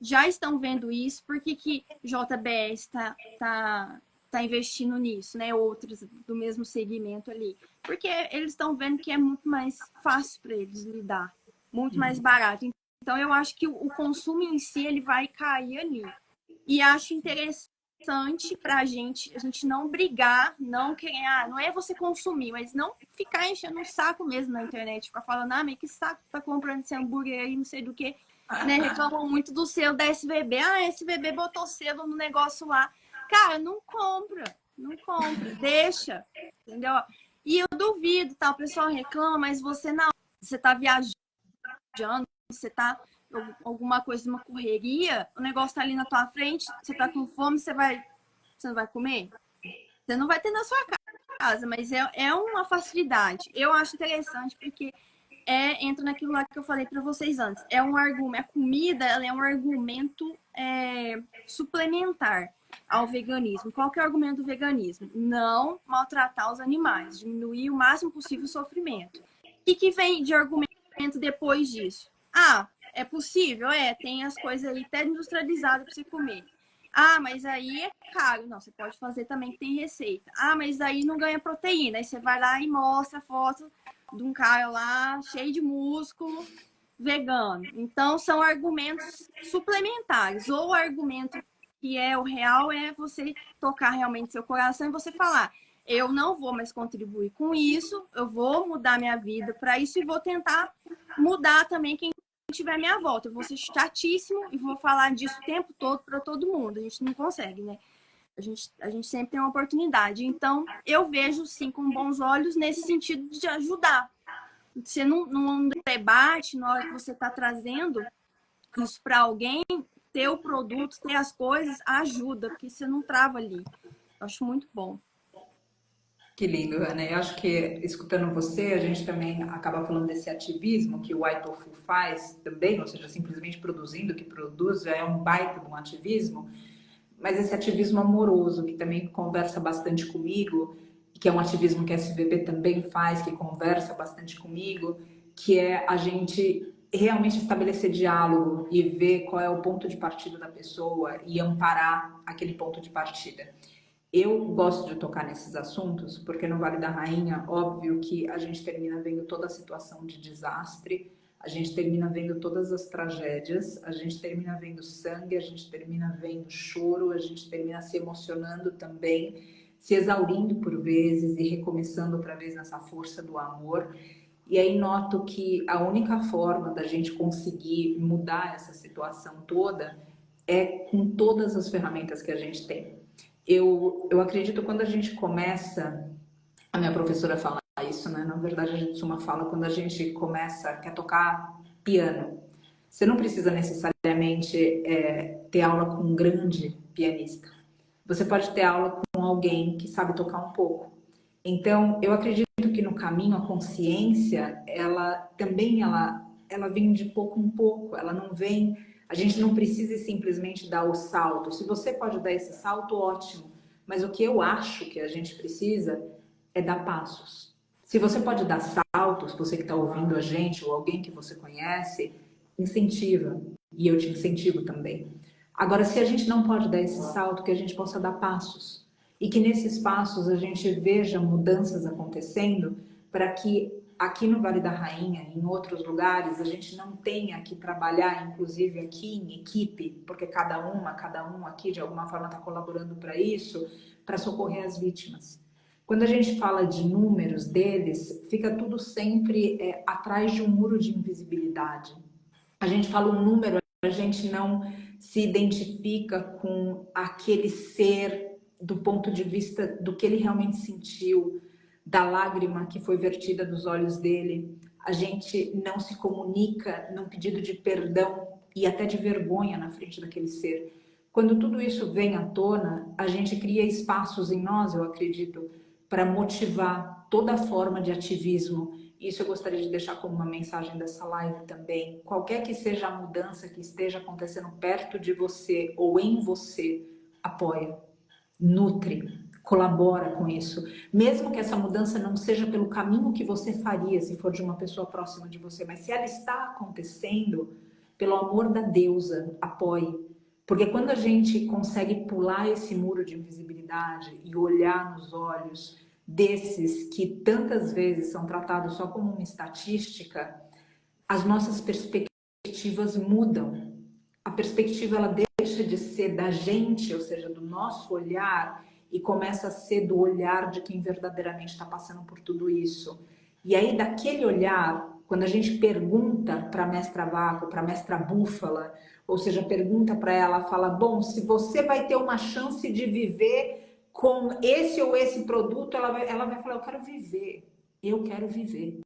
já estão vendo isso, por que JBS está investindo nisso, né? Outros do mesmo segmento ali. Porque eles estão vendo que é muito mais fácil para eles lidar, muito mais barato. Então, eu acho que o consumo em si ele vai cair ali. E acho interessante para a gente não brigar, não querer, não é você consumir, mas não ficar enchendo o saco mesmo na internet, ficar falando, mas que saco tá comprando esse hambúrguer aí, não sei do que, né? Reclamam muito do selo da SBB, SBB botou selo no negócio lá. Cara, não compra, deixa, entendeu? E eu duvido, tá? O pessoal reclama, mas você tá viajando, você tá alguma coisa, uma correria, o negócio tá ali na tua frente, você tá com fome, você não vai comer? Você não vai ter na sua casa, mas é uma facilidade. Eu acho interessante porque entra naquilo lá que eu falei para vocês antes. É um argumento, a comida ela é um argumento suplementar ao veganismo. Qual que é o argumento do veganismo? Não maltratar os animais, diminuir o máximo possível o sofrimento. O que vem de argumento depois disso? É possível? Tem as coisas aí até industrializadas para você comer. Mas aí é caro. Não, você pode fazer também que tem receita. Mas aí não ganha proteína. Aí você vai lá e mostra a foto de um cara lá cheio de músculo, vegano. Então, são argumentos suplementares. Ou o argumento que é o real é você tocar realmente seu coração e você falar: eu não vou mais contribuir com isso, eu vou mudar minha vida para isso e vou tentar mudar também quem tiver à minha volta. Eu vou ser chatíssimo e vou falar disso o tempo todo para todo mundo. A gente não consegue, né? A gente sempre tem uma oportunidade. Então, eu vejo, sim, com bons olhos nesse sentido de ajudar. Você num debate, na hora que você está trazendo isso para alguém, ter o produto, ter as coisas, ajuda, porque você não trava ali. Eu acho muito bom. Que lindo, Ana. Eu acho que, escutando você, a gente também acaba falando desse ativismo que o White Tofu faz também, ou seja, simplesmente produzindo o que produz, já é um baita de um ativismo, mas esse ativismo amoroso, que também conversa bastante comigo, que é um ativismo que a SVB também faz, que conversa bastante comigo, que é a gente realmente estabelecer diálogo e ver qual é o ponto de partida da pessoa e amparar aquele ponto de partida. Eu gosto de tocar nesses assuntos porque no Vale da Rainha, óbvio que a gente termina vendo toda a situação de desastre, a gente termina vendo todas as tragédias, a gente termina vendo sangue, a gente termina vendo choro, a gente termina se emocionando também, se exaurindo por vezes e recomeçando outra vez nessa força do amor. E aí noto que a única forma da gente conseguir mudar essa situação toda é com todas as ferramentas que a gente tem. Eu acredito quando a gente começa, a minha professora fala isso, né? Na verdade, a gente uma fala quando a gente começa, quer tocar piano. Você não precisa necessariamente ter aula com um grande pianista. Você pode ter aula com alguém que sabe tocar um pouco. Então, eu acredito que no caminho a consciência, ela também ela vem de pouco em pouco, ela não vem, a gente não precisa simplesmente dar o salto. Se você pode dar esse salto, ótimo. Mas o que eu acho que a gente precisa é dar passos. Se você pode dar saltos, você que está ouvindo a gente ou alguém que você conhece, incentiva. E eu te incentivo também. Agora, se a gente não pode dar esse salto, que a gente possa dar passos. E que nesses passos a gente veja mudanças acontecendo para que aqui no Vale da Rainha, em outros lugares, a gente não tenha que trabalhar, inclusive aqui em equipe, porque cada um aqui de alguma forma está colaborando para isso, para socorrer as vítimas. Quando a gente fala de números deles, fica tudo sempre atrás de um muro de invisibilidade. A gente fala um número, a gente não se identifica com aquele ser do ponto de vista do que ele realmente sentiu, da lágrima que foi vertida dos olhos dele. A gente não se comunica num pedido de perdão e até de vergonha na frente daquele ser. Quando tudo isso vem à tona, a gente cria espaços em nós, eu acredito, para motivar toda forma de ativismo. Isso eu gostaria de deixar como uma mensagem dessa live também. Qualquer que seja a mudança que esteja acontecendo perto de você ou em você, apoia, nutre, colabora com isso. Mesmo que essa mudança não seja pelo caminho que você faria se for de uma pessoa próxima de você, mas se ela está acontecendo, pelo amor da deusa, apoie. Porque quando a gente consegue pular esse muro de invisibilidade e olhar nos olhos desses que tantas vezes são tratados só como uma estatística, as nossas perspectivas mudam. A perspectiva ela deixa de ser da gente, ou seja, do nosso olhar, e começa a ser do olhar de quem verdadeiramente está passando por tudo isso. E aí, daquele olhar, quando a gente pergunta para a mestra Vácuo, para a mestra Búfala, ou seja, pergunta para ela, fala, bom, se você vai ter uma chance de viver com esse ou esse produto, ela vai falar, eu quero viver, eu quero viver.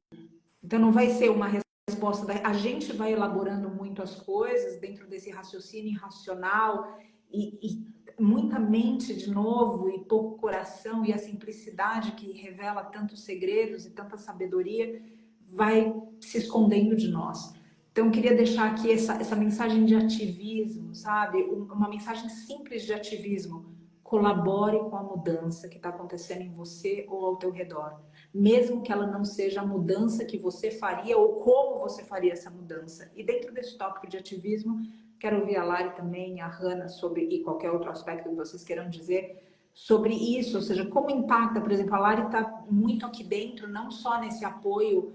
Então não vai ser uma resposta, a gente vai elaborando muito as coisas dentro desse raciocínio irracional e muita mente de novo e pouco coração, e a simplicidade que revela tantos segredos e tanta sabedoria vai se escondendo de nós. Então, eu queria deixar aqui essa mensagem de ativismo, sabe? Uma mensagem simples de ativismo. Colabore com a mudança que está acontecendo em você ou ao teu redor. Mesmo que ela não seja a mudança que você faria ou como você faria essa mudança. E dentro desse tópico de ativismo, quero ouvir a Lari também, a Hannah, sobre, e qualquer outro aspecto que vocês queiram dizer, sobre isso, ou seja, como impacta, por exemplo, a Lari está muito aqui dentro, não só nesse apoio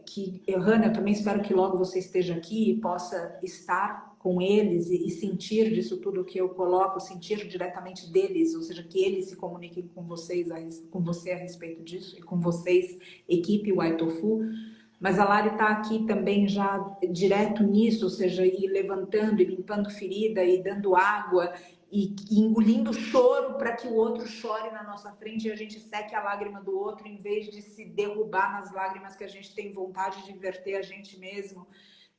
que, Hannah, eu também espero que logo você esteja aqui e possa estar com eles e sentir disso tudo que eu coloco, sentir diretamente deles, ou seja, que eles se comuniquem com vocês, com você a respeito disso, e com vocês, equipe White Tofu. Mas a Lari está aqui também já direto nisso, ou seja, ir levantando e limpando ferida e dando água e engolindo choro para que o outro chore na nossa frente e a gente seque a lágrima do outro em vez de se derrubar nas lágrimas que a gente tem vontade de verter a gente mesmo.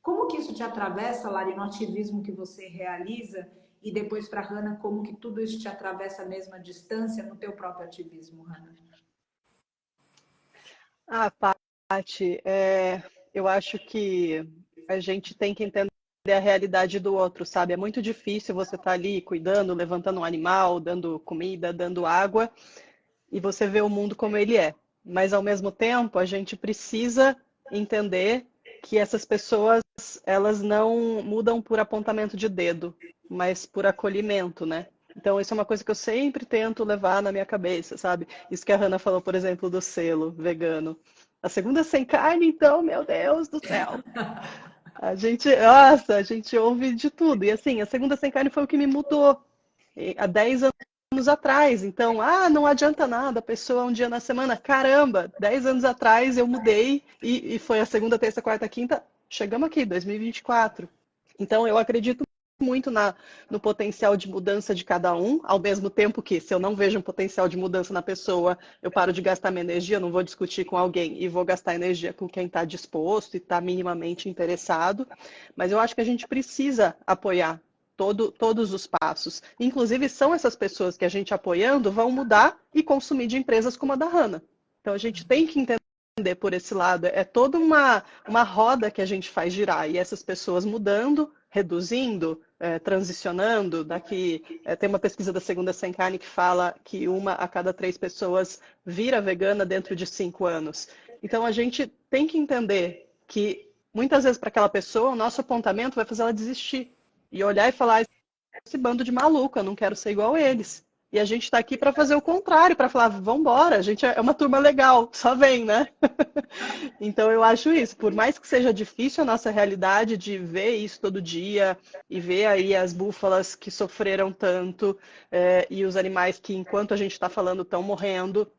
Como que isso te atravessa, Lari, no ativismo que você realiza? E depois para a Hannah, como que tudo isso te atravessa a mesma distância no teu próprio ativismo, Hannah? Paty, eu acho que a gente tem que entender a realidade do outro, sabe? É muito difícil você estar ali cuidando, levantando um animal, dando comida, dando água, e você vê o mundo como ele é. Mas ao mesmo tempo, a gente precisa entender que essas pessoas, elas não mudam por apontamento de dedo, mas por acolhimento, né? Então, isso é uma coisa que eu sempre tento levar na minha cabeça, sabe? Isso que a Hannah falou, por exemplo, do selo vegano. A segunda sem carne, então, meu Deus do céu. Nossa, a gente ouve de tudo. E assim, a segunda sem carne foi o que me mudou há 10 anos atrás. Então, não adianta nada, a pessoa um dia na semana. Caramba, 10 anos atrás eu mudei e foi a segunda, terça, quarta, quinta. Chegamos aqui, 2024. Então, eu acredito muito no potencial de mudança de cada um, ao mesmo tempo que, se eu não vejo um potencial de mudança na pessoa, eu paro de gastar minha energia, eu não vou discutir com alguém e vou gastar energia com quem está disposto e está minimamente interessado. Mas eu acho que a gente precisa apoiar todos os passos. Inclusive, são essas pessoas que a gente apoiando vão mudar e consumir de empresas como a da Hannah. Então, a gente tem que entender por esse lado. É toda uma roda que a gente faz girar. E essas pessoas mudando, reduzindo, transicionando. Tem uma pesquisa da Segunda Sem Carne que fala que 1 a cada 3 pessoas vira vegana dentro de 5 anos. Então, a gente tem que entender que, muitas vezes, para aquela pessoa, o nosso apontamento vai fazer ela desistir. E olhar e falar, esse bando de maluco, eu não quero ser igual a eles. E a gente está aqui para fazer o contrário, para falar, vamos embora, a gente é uma turma legal, só vem, né? Então eu acho isso, por mais que seja difícil a nossa realidade de ver isso todo dia e ver aí as búfalas que sofreram tanto e os animais que, enquanto a gente está falando, estão morrendo,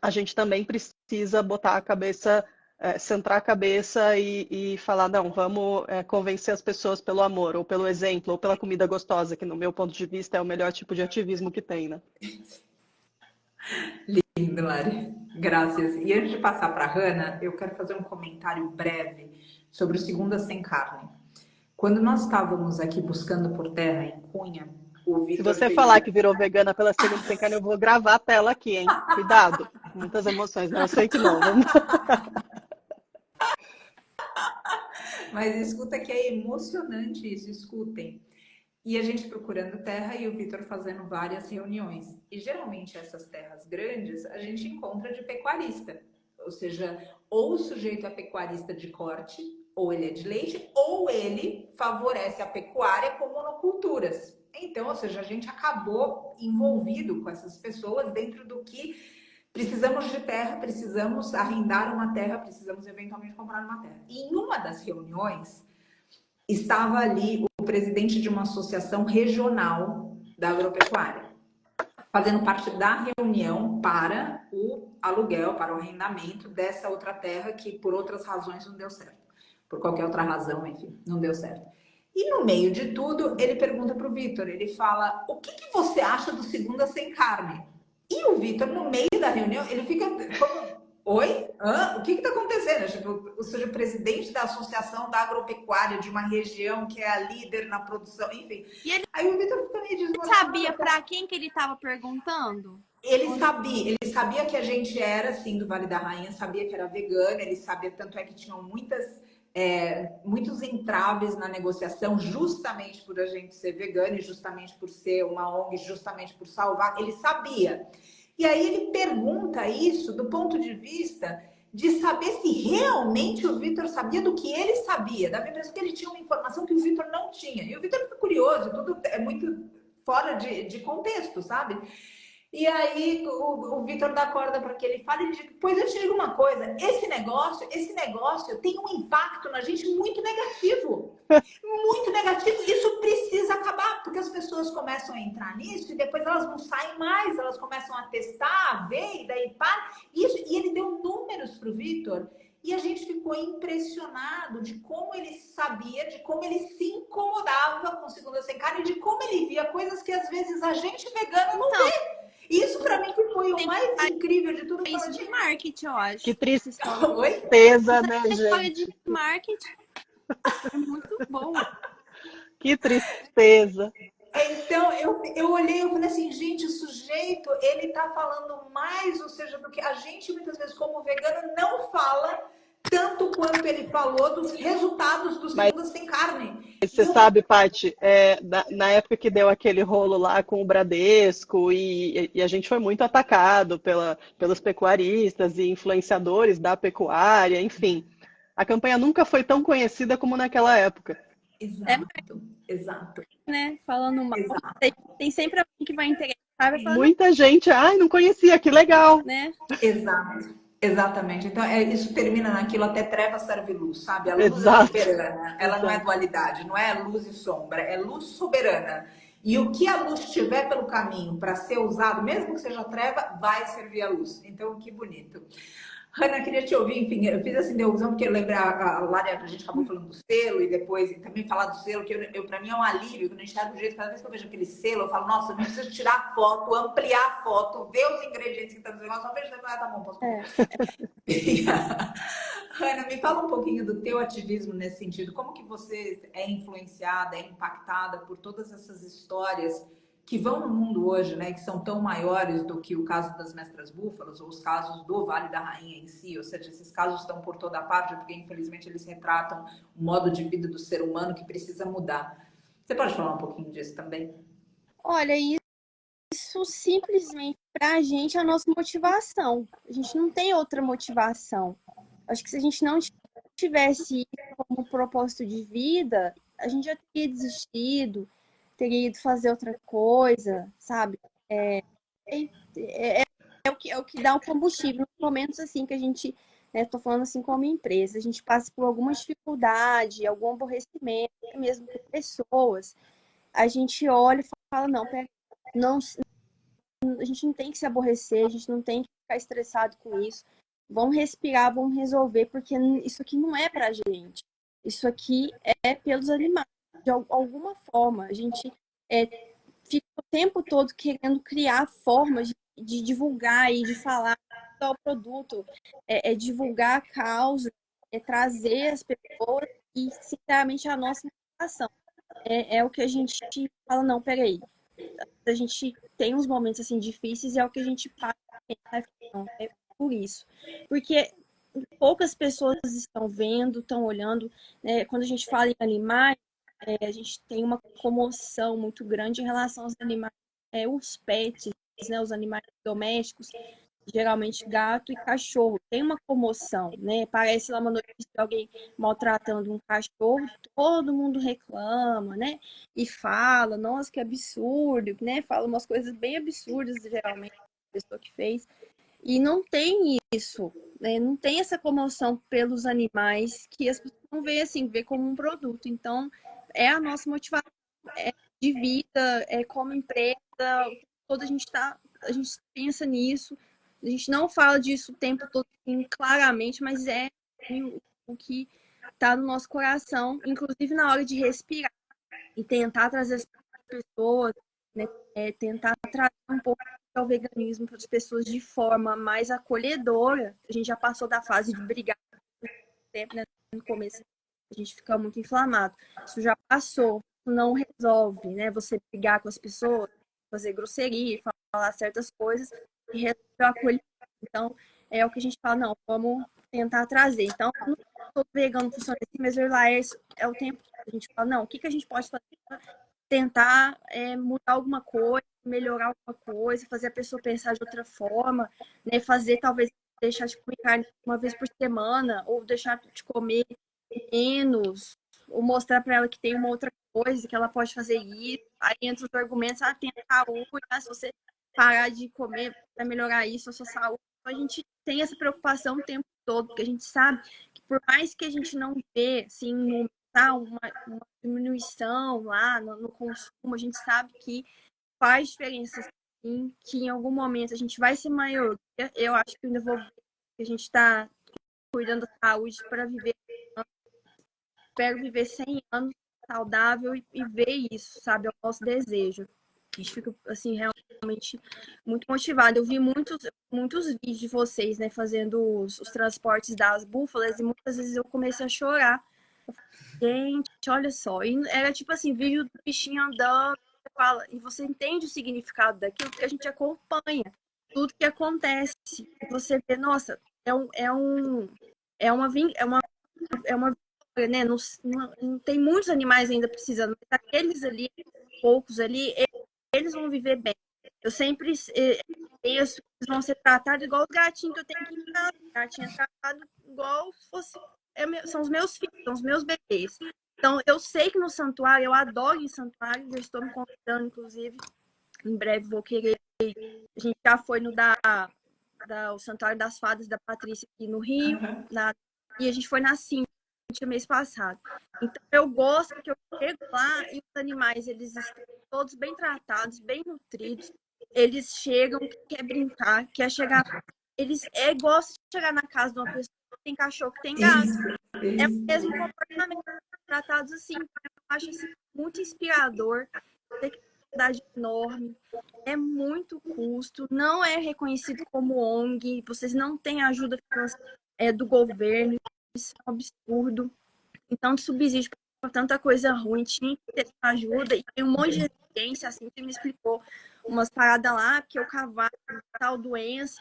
a gente também precisa botar a cabeça, centrar a cabeça e falar, não, vamos convencer as pessoas pelo amor, ou pelo exemplo, ou pela comida gostosa, que no meu ponto de vista é o melhor tipo de ativismo que tem, né? Lindo, Lari. Graças. E antes de passar para a Hannah, eu quero fazer um comentário breve sobre o Segunda Sem Carne. Quando nós estávamos aqui buscando por terra em Cunha, o Se Vitor você fez... falar que virou vegana pela segunda sem carne, eu vou gravar a tela aqui, hein? Cuidado. Muitas emoções. Não, eu sei que não. Vamos... Mas escuta que é emocionante isso, escutem. E a gente procurando terra e o Vitor fazendo várias reuniões. E geralmente essas terras grandes a gente encontra de pecuarista. Ou seja, ou o sujeito é pecuarista de corte, ou ele é de leite, ou ele favorece a pecuária com monoculturas. Então, ou seja, a gente acabou envolvido com essas pessoas dentro do que precisamos de terra, precisamos arrendar uma terra, precisamos eventualmente comprar uma terra. E em uma das reuniões, estava ali o presidente de uma associação regional da agropecuária, fazendo parte da reunião para o aluguel, para o arrendamento dessa outra terra que por outras razões não deu certo. Por qualquer outra razão, enfim, não deu certo. E no meio de tudo, ele pergunta para o Vitor, ele fala, o que você acha do Segunda Sem Carne? E o Vitor, no meio da reunião, ele fica como... Oi? O que está acontecendo? Tipo, ou seja, o presidente da associação da agropecuária de uma região que é a líder na produção, enfim. E ele Aí o Vitor fica meio desmotivado. sabia para quem que ele estava perguntando? Ele sabia que a gente era, assim, do Vale da Rainha, sabia que era vegana, ele sabia, tanto é que tinham muitos entraves na negociação, justamente por a gente ser vegana e justamente por ser uma ONG, justamente por salvar, ele sabia. E aí ele pergunta isso do ponto de vista de saber se realmente o Vitor sabia do que ele sabia. Dava a impressão que ele tinha uma informação que o Vitor não tinha. E o Vitor fica curioso, tudo é muito fora de contexto, sabe? E aí o Vitor dá corda para que ele fale e ele diz, pois eu te digo uma coisa, esse negócio tem um impacto na gente muito negativo. Muito negativo. Isso precisa acabar, porque as pessoas começam a entrar nisso e depois elas não saem mais, elas começam a testar, a ver e daí para. Isso, e ele deu números para o Vitor e a gente ficou impressionado de como ele sabia, de como ele se incomodava com Segunda Sem Carne e de como ele via coisas que às vezes a gente vegano não vê. Isso para mim que foi o mais incrível de tudo. Isso de marketing, eu acho. Que Oi? tristeza, né, História gente? de marketing é muito boa. Que tristeza. Então, eu olhei e falei assim, gente, o sujeito, ele tá falando mais, ou seja, do que a gente muitas vezes como vegano não fala tanto quanto ele falou dos resultados do Mas Segunda Sem Carne. você sabe, Paty, na época que deu aquele rolo lá com o Bradesco e a gente foi muito atacado pelos pecuaristas e influenciadores da pecuária, enfim. A campanha nunca foi tão conhecida como naquela época. É, Exato, exato, né? Falando mal. exato. Tem sempre alguém que vai interessar e vai falar, não, Muita gente, ai, não conhecia, que legal. né? Exato, exatamente. Então, isso termina naquilo até treva serve luz, sabe? A luz é Exato, soberana, ela não é exato. dualidade, não é luz e sombra, é luz soberana. E o que a luz tiver pelo caminho para ser usado, mesmo que seja treva, vai servir a luz. Então, que bonito. Hanna, queria te ouvir, enfim, eu fiz essa interrupção porque eu lembro a Lara, a gente acabou falando do selo e depois e também falar do selo, que para mim é um alívio, quando a gente está do jeito, cada vez que eu vejo aquele selo, eu falo, nossa, eu não preciso tirar foto, ampliar a foto, ver os ingredientes que estão no negócio, só vejo e tá bom, posso comer. Hanna, me fala um pouquinho do teu ativismo nesse sentido, como que você é influenciada, é impactada por todas essas histórias que vão no mundo hoje, né, que são tão maiores do que o caso das mestras búfalas ou os casos do Vale da Rainha em si, ou seja, esses casos estão por toda parte porque infelizmente eles retratam o modo de vida do ser humano que precisa mudar. Você pode falar um pouquinho disso também? Olha, isso simplesmente pra gente é a nossa motivação. A gente não tem outra motivação. Acho que se a gente não tivesse isso como propósito de vida, a gente já teria desistido, teria ido fazer outra coisa, sabe? É o que dá o combustível nos momentos assim que a gente, né, tô falando assim como empresa, a gente passa por alguma dificuldade, algum aborrecimento, até mesmo com pessoas, a gente olha e fala, não, pera, não, a gente não tem que se aborrecer, a gente não tem que ficar estressado com isso. Vamos respirar, vamos resolver, porque isso aqui não é pra gente. Isso aqui é pelos animais. De alguma forma, a gente é, fica o tempo todo querendo criar formas de divulgar e de falar só o produto, divulgar a causa, trazer as pessoas e, sinceramente, a nossa motivação. É o que a gente fala, não, peraí, a gente tem uns momentos assim difíceis e é o que a gente passa é por isso. Porque poucas pessoas estão vendo, estão olhando, né? Quando a gente fala em animais, a gente tem uma comoção muito grande em relação aos animais, os pets, né? Os animais domésticos, geralmente gato e cachorro. Tem uma comoção, né? Parece lá uma notícia de alguém maltratando um cachorro, todo mundo reclama, né? E fala, nossa, que absurdo, né? Fala umas coisas bem absurdas, geralmente, a pessoa que fez. E não tem isso, né? Não tem essa comoção pelos animais que as pessoas não veem assim, vê como um produto. Então, é a nossa motivação de vida, como empresa, toda a gente pensa nisso. A gente não fala disso o tempo todo assim, claramente, mas é o que está no nosso coração, inclusive na hora de respirar e tentar trazer as pessoas, né, tentar trazer um pouco ao veganismo para as pessoas de forma mais acolhedora. A gente já passou da fase de brigar tempo, né, no começo a gente fica muito inflamado. Isso já passou, não resolve, né? Você brigar com as pessoas, fazer grosseria, falar certas coisas e resolver o acolhimento. Então, é o que a gente fala, não, vamos tentar trazer. Então, não estou vegano funciona assim, mas o Laércio é o tempo que a gente fala, não, o que a gente pode fazer para tentar mudar alguma coisa, melhorar alguma coisa, fazer a pessoa pensar de outra forma, né? Fazer talvez deixar de comer carne uma vez por semana, ou deixar de comer menos, ou mostrar para ela que tem uma outra coisa, que ela pode fazer isso. Aí entra os argumentos, tem a saúde, né? Se você parar de comer, vai melhorar isso, a sua saúde. Então, a gente tem essa preocupação o tempo todo, porque a gente sabe que por mais que a gente não vê, assim, uma diminuição lá no consumo, a gente sabe que faz diferença, sim, que em algum momento a gente vai ser maioria. Eu acho que ainda vou ver que a gente está cuidando da saúde para viver. Espero viver 100 anos saudável e ver isso, sabe? É o nosso desejo. A gente fica, assim, realmente muito motivado. Eu vi muitos vídeos de vocês, né, fazendo os transportes das búfalas e muitas vezes eu comecei a chorar. Eu falei, gente, olha só. E era tipo assim, vídeo do bichinho andando, e você entende o significado daquilo, porque a gente acompanha tudo que acontece. E você vê, nossa, é um É uma, é uma vitória, né? Não tem muitos animais ainda precisando, mas aqueles ali, poucos ali, eles vão viver bem. Eu sempre penso que eles vão ser tratados igual os gatinhos que eu tenho aqui em casa. O gatinho é tratado igual se fosse. São os meus filhos, são os meus bebês. Então, eu sei que no santuário, eu adoro ir em santuário, já estou me convidando, inclusive. Em breve vou querer. A gente já foi no o Santuário das Fadas da Patrícia aqui no Rio, e a gente foi na Cíntia mês passado. Então, eu gosto que eu chego lá e os animais, eles estão todos bem tratados, bem nutridos. Eles chegam, quer brincar, quer chegar. Eles gostam de chegar na casa de uma pessoa que tem cachorro, que tem gato. É o mesmo comportamento, tratados assim. Eu acho assim, muito inspirador. Tem que dificuldade enorme. É muito custo, não é reconhecido como ONG, vocês não têm ajuda financeira do governo, isso é um absurdo. Então, de subsídio para tanta coisa ruim, tinha que ter ajuda, e tem um monte de resistência, assim, que me explicou umas paradas lá, porque o cavalo tal doença,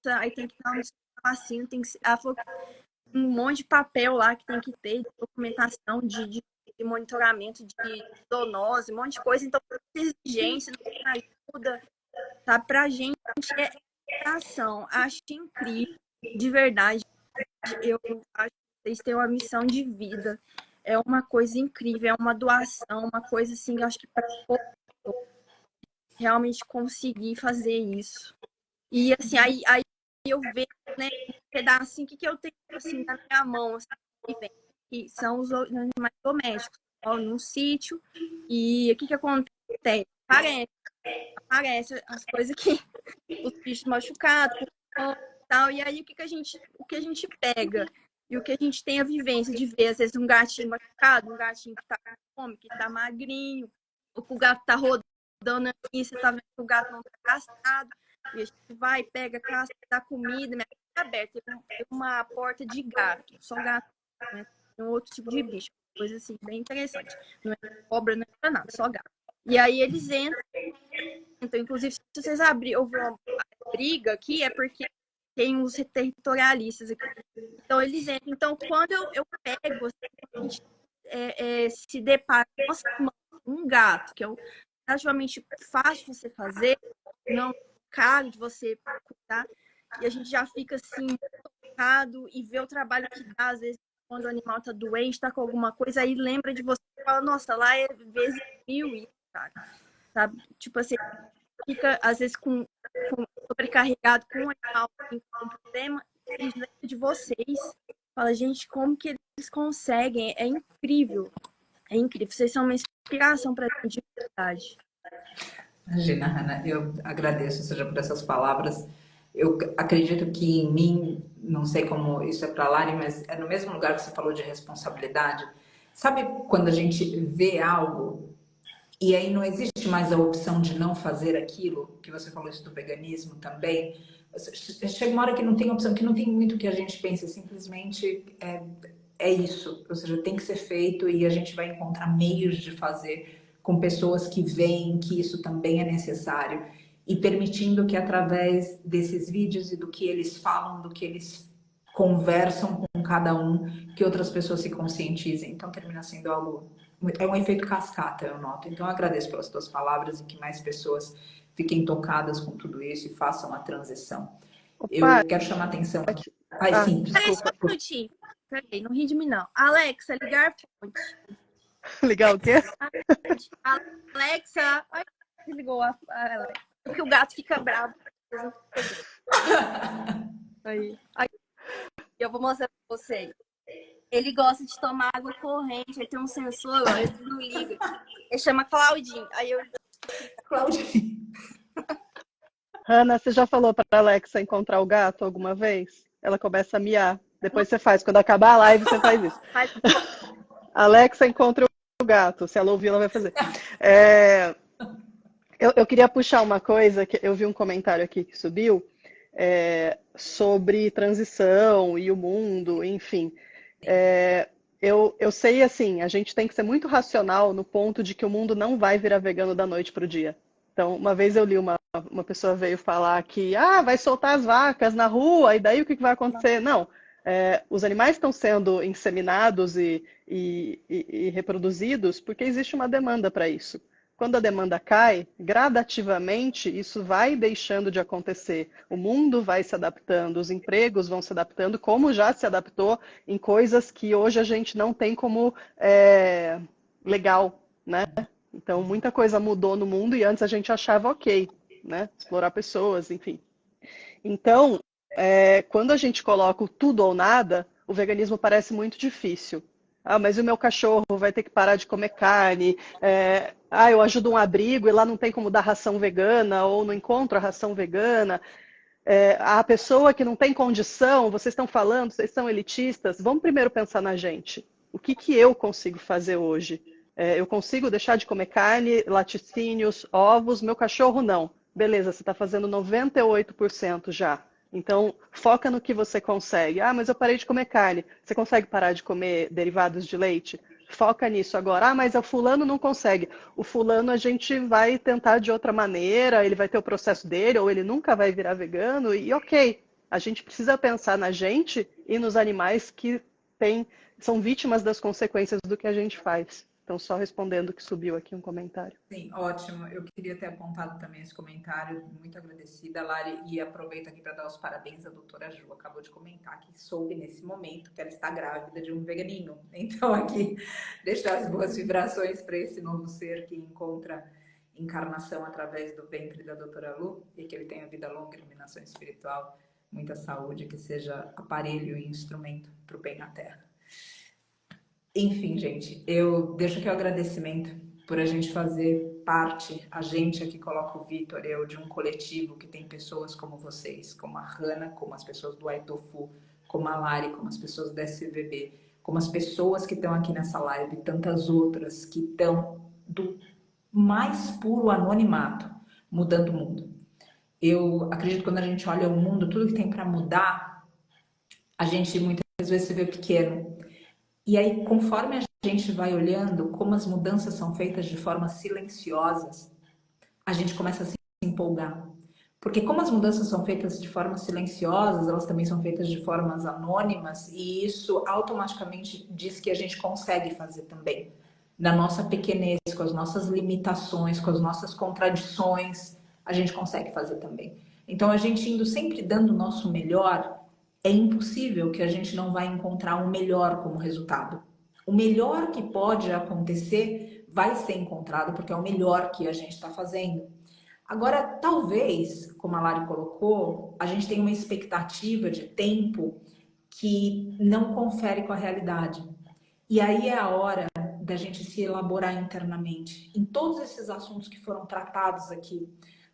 aí tem que dar um vacina, tem que, ela falou um monte de papel lá que tem que ter, de documentação, de monitoramento de zoonose, um monte de coisa, então, exigência, não tem ajuda, tá? Pra gente é ação, acho incrível, de verdade, eu acho que vocês têm uma missão de vida, é uma coisa incrível, é uma doação, uma coisa assim, eu acho que para realmente conseguir fazer isso. E assim, aí eu vejo, né, um pedacinho, o que eu tenho assim na minha mão, assim, que são os animais domésticos, ó, no sítio, e o que acontece? Aparece as coisas que os bichos machucados, tal, e aí o que a gente pega e o que a gente tem a vivência de ver, às vezes, um gatinho machucado, um gatinho que tá com fome, que tá magrinho, ou que o gato tá rodando aqui, você tá vendo que o gato não tá castrado, e a gente vai, pega, castra, dá comida, minha casa tá aberta, tem uma porta de gato, só gato, né? Tem um outro tipo de bicho, coisa assim, bem interessante. Não é cobra, não é nada, só gato. E aí eles entram, então, inclusive, se vocês abrirem, houve uma briga aqui, é porque tem uns territorialistas aqui. Então, eles entram. Então, quando eu pego, a gente se depara com um gato, que é relativamente fácil de você fazer, não caro de você cuidar, e a gente já fica assim, tocado e vê o trabalho que dá, às vezes, quando o animal tá doente, tá com alguma coisa, aí lembra de você e fala, nossa, lá é vezes 1000 isso, cara. Sabe? Tipo assim, fica, às vezes, sobrecarregado com o animal com um problema, e lembra de vocês. Fala, gente, como que eles conseguem? É incrível. É incrível. Vocês são uma inspiração para mim, de verdade. Imagina, Hannah, eu agradeço, seja por essas palavras. Eu acredito que em mim, não sei como isso é para a Lari, mas é no mesmo lugar que você falou de responsabilidade. Sabe quando a gente vê algo e aí não existe mais a opção de não fazer aquilo, que você falou isso do veganismo também. Chega uma hora que não tem opção, que não tem muito o que a gente pensa, simplesmente é isso. Ou seja, tem que ser feito e a gente vai encontrar meios de fazer com pessoas que veem que isso também é necessário e permitindo que através desses vídeos e do que eles falam, do que eles conversam com cada um, que outras pessoas se conscientizem. Então termina sendo algo, é um efeito cascata, eu noto. Então eu agradeço pelas tuas palavras e que mais pessoas fiquem tocadas com tudo isso e façam a transição. Opa, Eu quero chamar a atenção aqui. Ai, sim. Peraí, só um minutinho. Peraí, não ri de mim, não. Alexa, ligar fonte. Legal o quê? Alexa. Ai, desligou a Alexa. Porque o gato fica bravo. Aí eu vou mostrar pra vocês. Ele gosta de tomar água corrente, aí tem um sensor, ó, ele não liga. Ele chama Claudinho. Aí eu. Claudinho. Hannah, você já falou para a Alexa encontrar o gato alguma vez? Ela começa a miar. Depois você faz. Quando acabar a live, você faz isso. Alexa encontra o gato. Se ela ouvir, ela vai fazer. Eu queria puxar uma coisa, que eu vi um comentário aqui que subiu, sobre transição e o mundo, enfim. Eu sei, assim, a gente tem que ser muito racional no ponto de que o mundo não vai virar vegano da noite para o dia. Então, uma vez eu li uma pessoa veio falar que vai soltar as vacas na rua, e daí o que vai acontecer? Não, Os animais estão sendo inseminados e reproduzidos porque existe uma demanda para isso. Quando a demanda cai, gradativamente isso vai deixando de acontecer. O mundo vai se adaptando, os empregos vão se adaptando, como já se adaptou em coisas que hoje a gente não tem como legal, né? Então, muita coisa mudou no mundo e antes a gente achava ok, né? Explorar pessoas, enfim. Então, quando a gente coloca o tudo ou nada, o veganismo parece muito difícil. Ah, mas o meu cachorro vai ter que parar de comer carne. Eu ajudo um abrigo e lá não tem como dar ração vegana, ou não encontro a ração vegana. A pessoa que não tem condição, vocês estão falando, vocês são elitistas. Vamos primeiro pensar na gente. O que eu consigo fazer hoje? Eu consigo deixar de comer carne, laticínios, ovos, meu cachorro não. Beleza, você está fazendo 98% já. Então, foca no que você consegue. Ah, mas eu parei de comer carne. Você consegue parar de comer derivados de leite? Foca nisso agora. Ah, mas o fulano não consegue. O fulano a gente vai tentar de outra maneira, ele vai ter o processo dele, ou ele nunca vai virar vegano, e ok. A gente precisa pensar na gente e nos animais que são vítimas das consequências do que a gente faz. Então, só respondendo que subiu aqui um comentário. Sim, ótimo. Eu queria ter apontado também esse comentário. Muito agradecida, Lari. E aproveito aqui para dar os parabéns à doutora Ju. Acabou de comentar que soube nesse momento que ela está grávida de um veganinho. Então, aqui, deixar as boas vibrações para esse novo ser que encontra encarnação através do ventre da doutora Lu e que ele tenha vida longa, iluminação espiritual, muita saúde, que seja aparelho e instrumento para o bem na Terra. Enfim, gente, eu deixo aqui o agradecimento por a gente fazer parte, a gente aqui coloca o Vitor, eu, de um coletivo que tem pessoas como vocês, como a Hannah, como as pessoas do Aitofu, como a Lari, como as pessoas da SVB, como as pessoas que estão aqui nessa live, tantas outras que estão do mais puro anonimato, mudando o mundo. Eu acredito que quando a gente olha o mundo, tudo que tem para mudar, a gente muitas vezes se vê pequeno. E aí, conforme a gente vai olhando como as mudanças são feitas de formas silenciosas, a gente começa a se empolgar. Porque como as mudanças são feitas de formas silenciosas, elas também são feitas de formas anônimas, e isso automaticamente diz que a gente consegue fazer também. Na nossa pequenez, com as nossas limitações, com as nossas contradições, a gente consegue fazer também. Então, a gente indo sempre dando o nosso melhor, é impossível que a gente não vai encontrar um melhor como resultado. O melhor que pode acontecer vai ser encontrado porque é o melhor que a gente está fazendo. Agora, talvez, como a Lari colocou, a gente tem uma expectativa de tempo que não confere com a realidade. E aí é a hora da gente se elaborar internamente em todos esses assuntos que foram tratados aqui.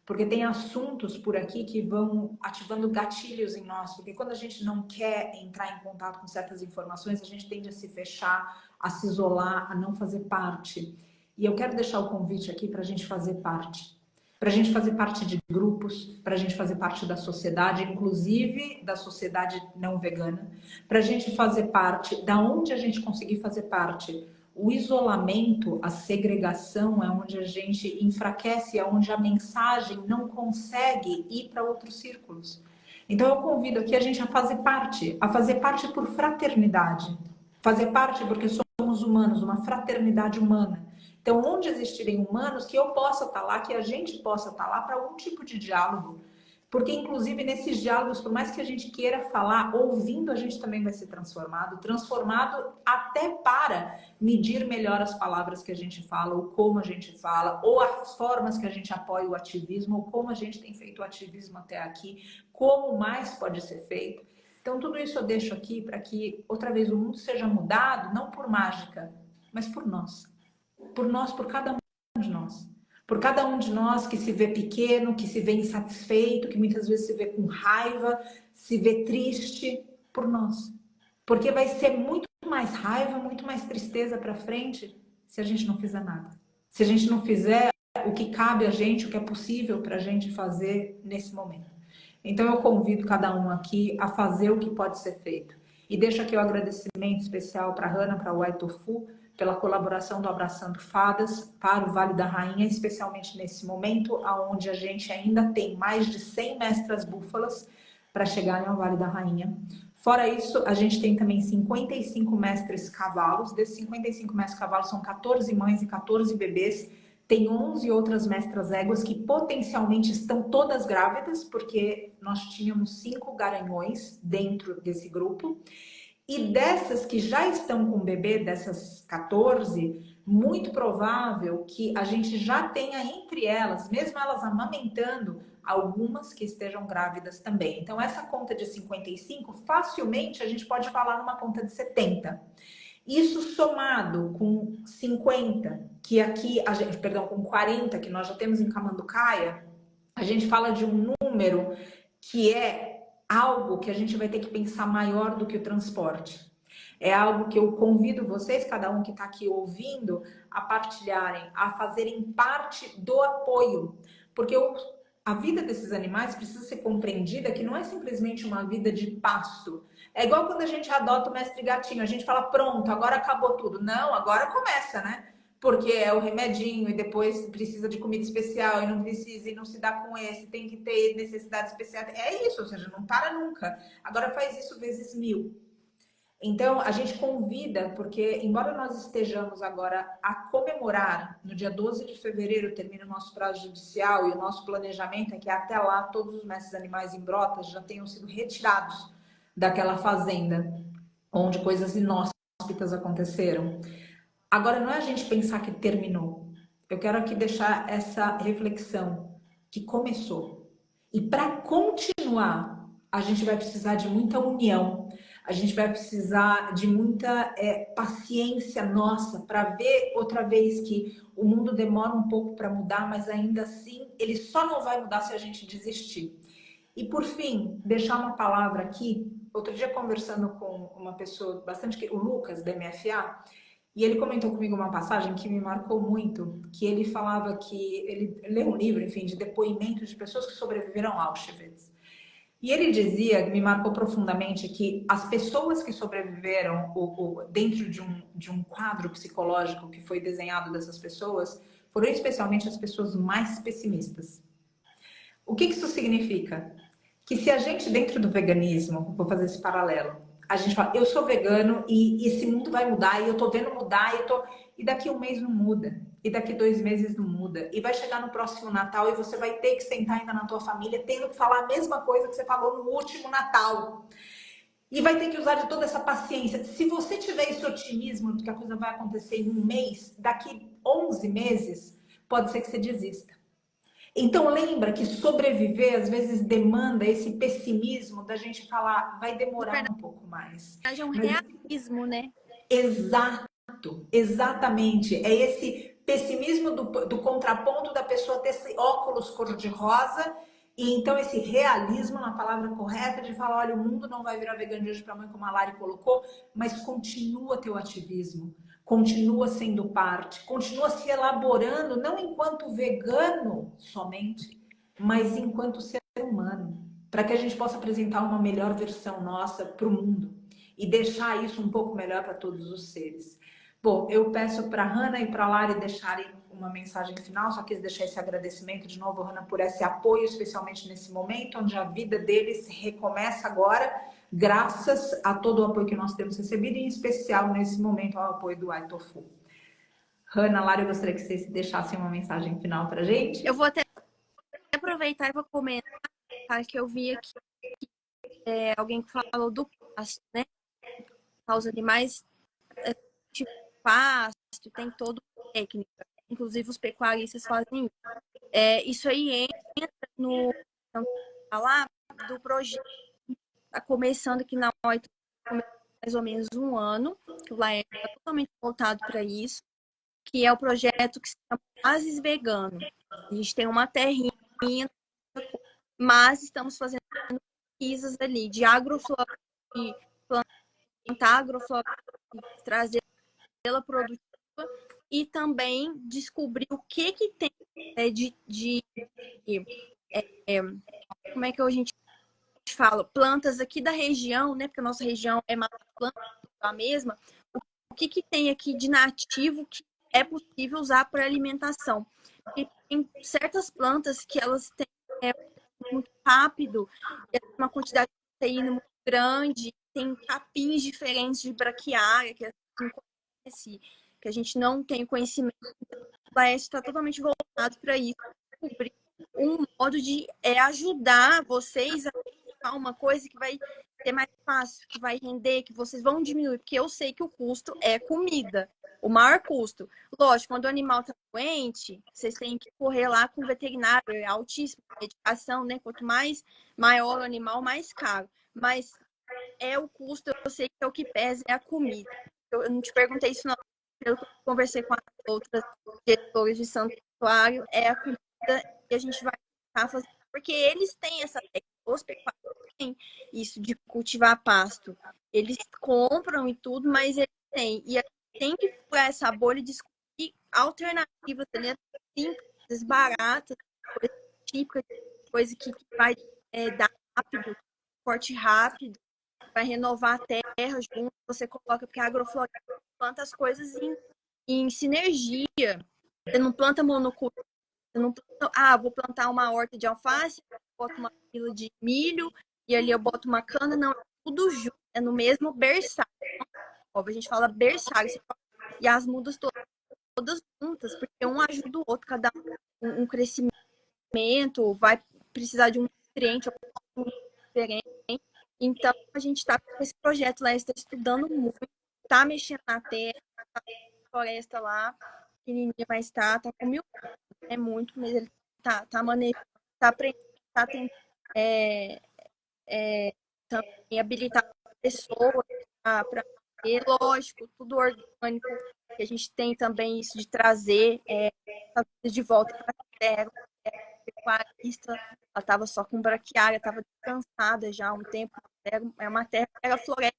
Porque tem assuntos por aqui que vão ativando gatilhos em nós. Porque quando a gente não quer entrar em contato com certas informações, a gente tende a se fechar, a se isolar, a não fazer parte. E eu quero deixar o convite aqui para a gente fazer parte. Para a gente fazer parte de grupos, para a gente fazer parte da sociedade, inclusive da sociedade não vegana. Para a gente fazer parte, da onde a gente conseguir fazer parte. O isolamento, a segregação é onde a gente enfraquece, é onde a mensagem não consegue ir para outros círculos. Então eu convido aqui a gente a fazer parte por fraternidade, fazer parte porque somos humanos, uma fraternidade humana. Então, onde existirem humanos, que eu possa estar lá, que a gente possa estar lá para algum tipo de diálogo. Porque, inclusive, nesses diálogos, por mais que a gente queira falar, ouvindo, a gente também vai ser transformado até para medir melhor as palavras que a gente fala, ou como a gente fala, ou as formas que a gente apoia o ativismo, ou como a gente tem feito o ativismo até aqui, como mais pode ser feito. Então, tudo isso eu deixo aqui para que, outra vez, o mundo seja mudado, não por mágica, mas por nós. Por nós, por cada um de nós. Por cada um de nós que se vê pequeno, que se vê insatisfeito, que muitas vezes se vê com raiva, se vê triste, por nós. Porque vai ser muito mais raiva, muito mais tristeza para frente se a gente não fizer nada. Se a gente não fizer o que cabe a gente, o que é possível para a gente fazer nesse momento. Então eu convido cada um aqui a fazer o que pode ser feito. E deixo aqui o agradecimento especial para a Hannah, para o Aitofu, pela colaboração do Abraçando Fadas para o Vale da Rainha, especialmente nesse momento, onde a gente ainda tem mais de 100 mestras búfalas para chegarem ao Vale da Rainha. Fora isso, a gente tem também 55 mestres cavalos. Desses 55 mestres cavalos, são 14 mães e 14 bebês. Tem 11 outras mestras éguas que potencialmente estão todas grávidas, porque nós tínhamos 5 garanhões dentro desse grupo. E dessas que já estão com bebê, dessas 14, muito provável que a gente já tenha entre elas, mesmo elas amamentando, algumas que estejam grávidas também. Então, essa conta de 55, facilmente a gente pode falar numa conta de 70. Isso somado com 50, que aqui, perdão, com 40, que nós já temos em Camanducaia, a gente fala de um número que é algo que a gente vai ter que pensar maior do que o transporte. É algo que eu convido vocês, cada um que está aqui ouvindo, a partilharem, a fazerem parte do apoio. Porque a vida desses animais precisa ser compreendida que não é simplesmente uma vida de pasto. É igual quando a gente adota o mestre gatinho, a gente fala, pronto, agora acabou tudo. Não, agora começa, né? Porque é o remedinho e depois precisa de comida especial e não precisa e não se dá com esse, tem que ter necessidade especial. É isso, ou seja, não para nunca. Agora faz isso vezes 1000. Então, a gente convida, porque embora nós estejamos agora a comemorar, no dia 12 de fevereiro termina o nosso prazo judicial e o nosso planejamento é que até lá todos os mestres animais em brotas já tenham sido retirados daquela fazenda onde coisas inóspitas aconteceram. Agora, não é a gente pensar que terminou. Eu quero aqui deixar essa reflexão que começou. E para continuar, a gente vai precisar de muita união, a gente vai precisar de muita paciência nossa para ver outra vez que o mundo demora um pouco para mudar, mas ainda assim ele só não vai mudar se a gente desistir. E por fim, deixar uma palavra aqui. Outro dia conversando com uma pessoa bastante, o Lucas da MFA, e ele comentou comigo uma passagem que me marcou muito, que ele falava que ele leu um livro, enfim, de depoimentos de pessoas que sobreviveram a Auschwitz. E ele dizia, me marcou profundamente, que as pessoas que sobreviveram dentro de um quadro psicológico que foi desenhado dessas pessoas, foram especialmente as pessoas mais pessimistas. O que isso significa? Que se a gente, dentro do veganismo, vou fazer esse paralelo, a gente fala, eu sou vegano e esse mundo vai mudar, e eu tô vendo mudar, e daqui um mês não muda, e daqui 2 meses não muda, e vai chegar no próximo Natal e você vai ter que sentar ainda na tua família, tendo que falar a mesma coisa que você falou no último Natal. E vai ter que usar de toda essa paciência. Se você tiver esse otimismo de que a coisa vai acontecer em um mês, daqui 11 meses, pode ser que você desista. Então lembra que sobreviver às vezes demanda esse pessimismo da gente falar, vai demorar um pouco mais. Na verdade, é um realismo, né? Exato, exatamente. É esse pessimismo do contraponto da pessoa ter esse óculos cor-de-rosa e então esse realismo na palavra correta de falar, olha, o mundo não vai virar vegano de hoje para amanhã, como a Lari colocou, mas continua teu ativismo. Continua sendo parte, continua se elaborando, não enquanto vegano somente, mas enquanto ser humano, para que a gente possa apresentar uma melhor versão nossa para o mundo e deixar isso um pouco melhor para todos os seres. Bom, eu peço para a Hannah e para a Lari deixarem uma mensagem final, só quis deixar esse agradecimento de novo, Hannah, por esse apoio, especialmente nesse momento, onde a vida deles recomeça agora, graças a todo o apoio que nós temos recebido, e em especial nesse momento ao apoio do iTofu. Hannah, Lara, eu gostaria que vocês deixassem uma mensagem final para a gente. Eu vou até aproveitar e vou comentar que eu vi aqui alguém que falou do pasto, né? Os animais, tipo pasto, tem todo técnica. Inclusive os pecuaristas fazem isso. Isso aí entra no falar do projeto. Está começando aqui na OIT mais ou menos 1 ano, que o Laerte está totalmente voltado para isso, que é o projeto que se chama Oásis Vegano. A gente tem uma terrinha, mas estamos fazendo pesquisas ali de agrofloresta, de plantar agrofloresta, trazer ela produtiva e também descobrir o que tem como é que a gente fala, plantas aqui da região, né? Porque a nossa região é Mata Atlântica, a mesma. O que tem aqui de nativo que é possível usar para alimentação? Porque tem certas plantas que elas têm muito rápido, uma quantidade de proteína muito grande, tem capins diferentes de braquiária que a gente não conhece, que a gente não tem conhecimento. O Laércio está totalmente voltado para isso, descobrir um modo de ajudar vocês a achar uma coisa que vai ser mais fácil, que vai render, que vocês vão diminuir, porque eu sei que o custo é comida, o maior custo. Lógico, quando o animal está doente, vocês têm que correr lá com o veterinário, é altíssima medicação, né? Quanto mais maior o animal, mais caro. Mas é o custo, eu sei que é o que pesa, é a comida. Eu não te perguntei isso não, pelo que eu conversei com as outras diretoras de santuário, é a comida que a gente vai estar fazendo, porque eles têm essa técnica, os pecuários têm isso de cultivar pasto. Eles compram e tudo, mas eles têm. E a gente tem que furar essa bolha e descobrir alternativas ali, simples, baratas, coisas típicas, coisa que vai dar rápido, corte rápido, vai renovar a terra junto, você coloca, porque a agrofloresta planta as coisas em sinergia. Você não planta monocultura, você não planta, vou plantar uma horta de alface, boto uma fila de milho, e ali eu boto uma cana, não, é tudo junto, é no mesmo berçário. A gente fala berçário, e as mudas todas juntas, porque um ajuda o outro, cada um crescimento, vai precisar de um nutriente diferente. Então, a gente está com esse projeto lá, está estudando muito, está mexendo na terra, tá na floresta lá, pequenininha, mas tá com 1000, é muito, mas ele tá manejando, tá aprendendo, tá tentando também habilitar pessoas para ter, lógico, tudo orgânico, que a gente tem também isso de trazer de volta para a terra, pecuarista, ela estava só com braquiária, estava descansada já há um tempo, é uma terra, era floresta.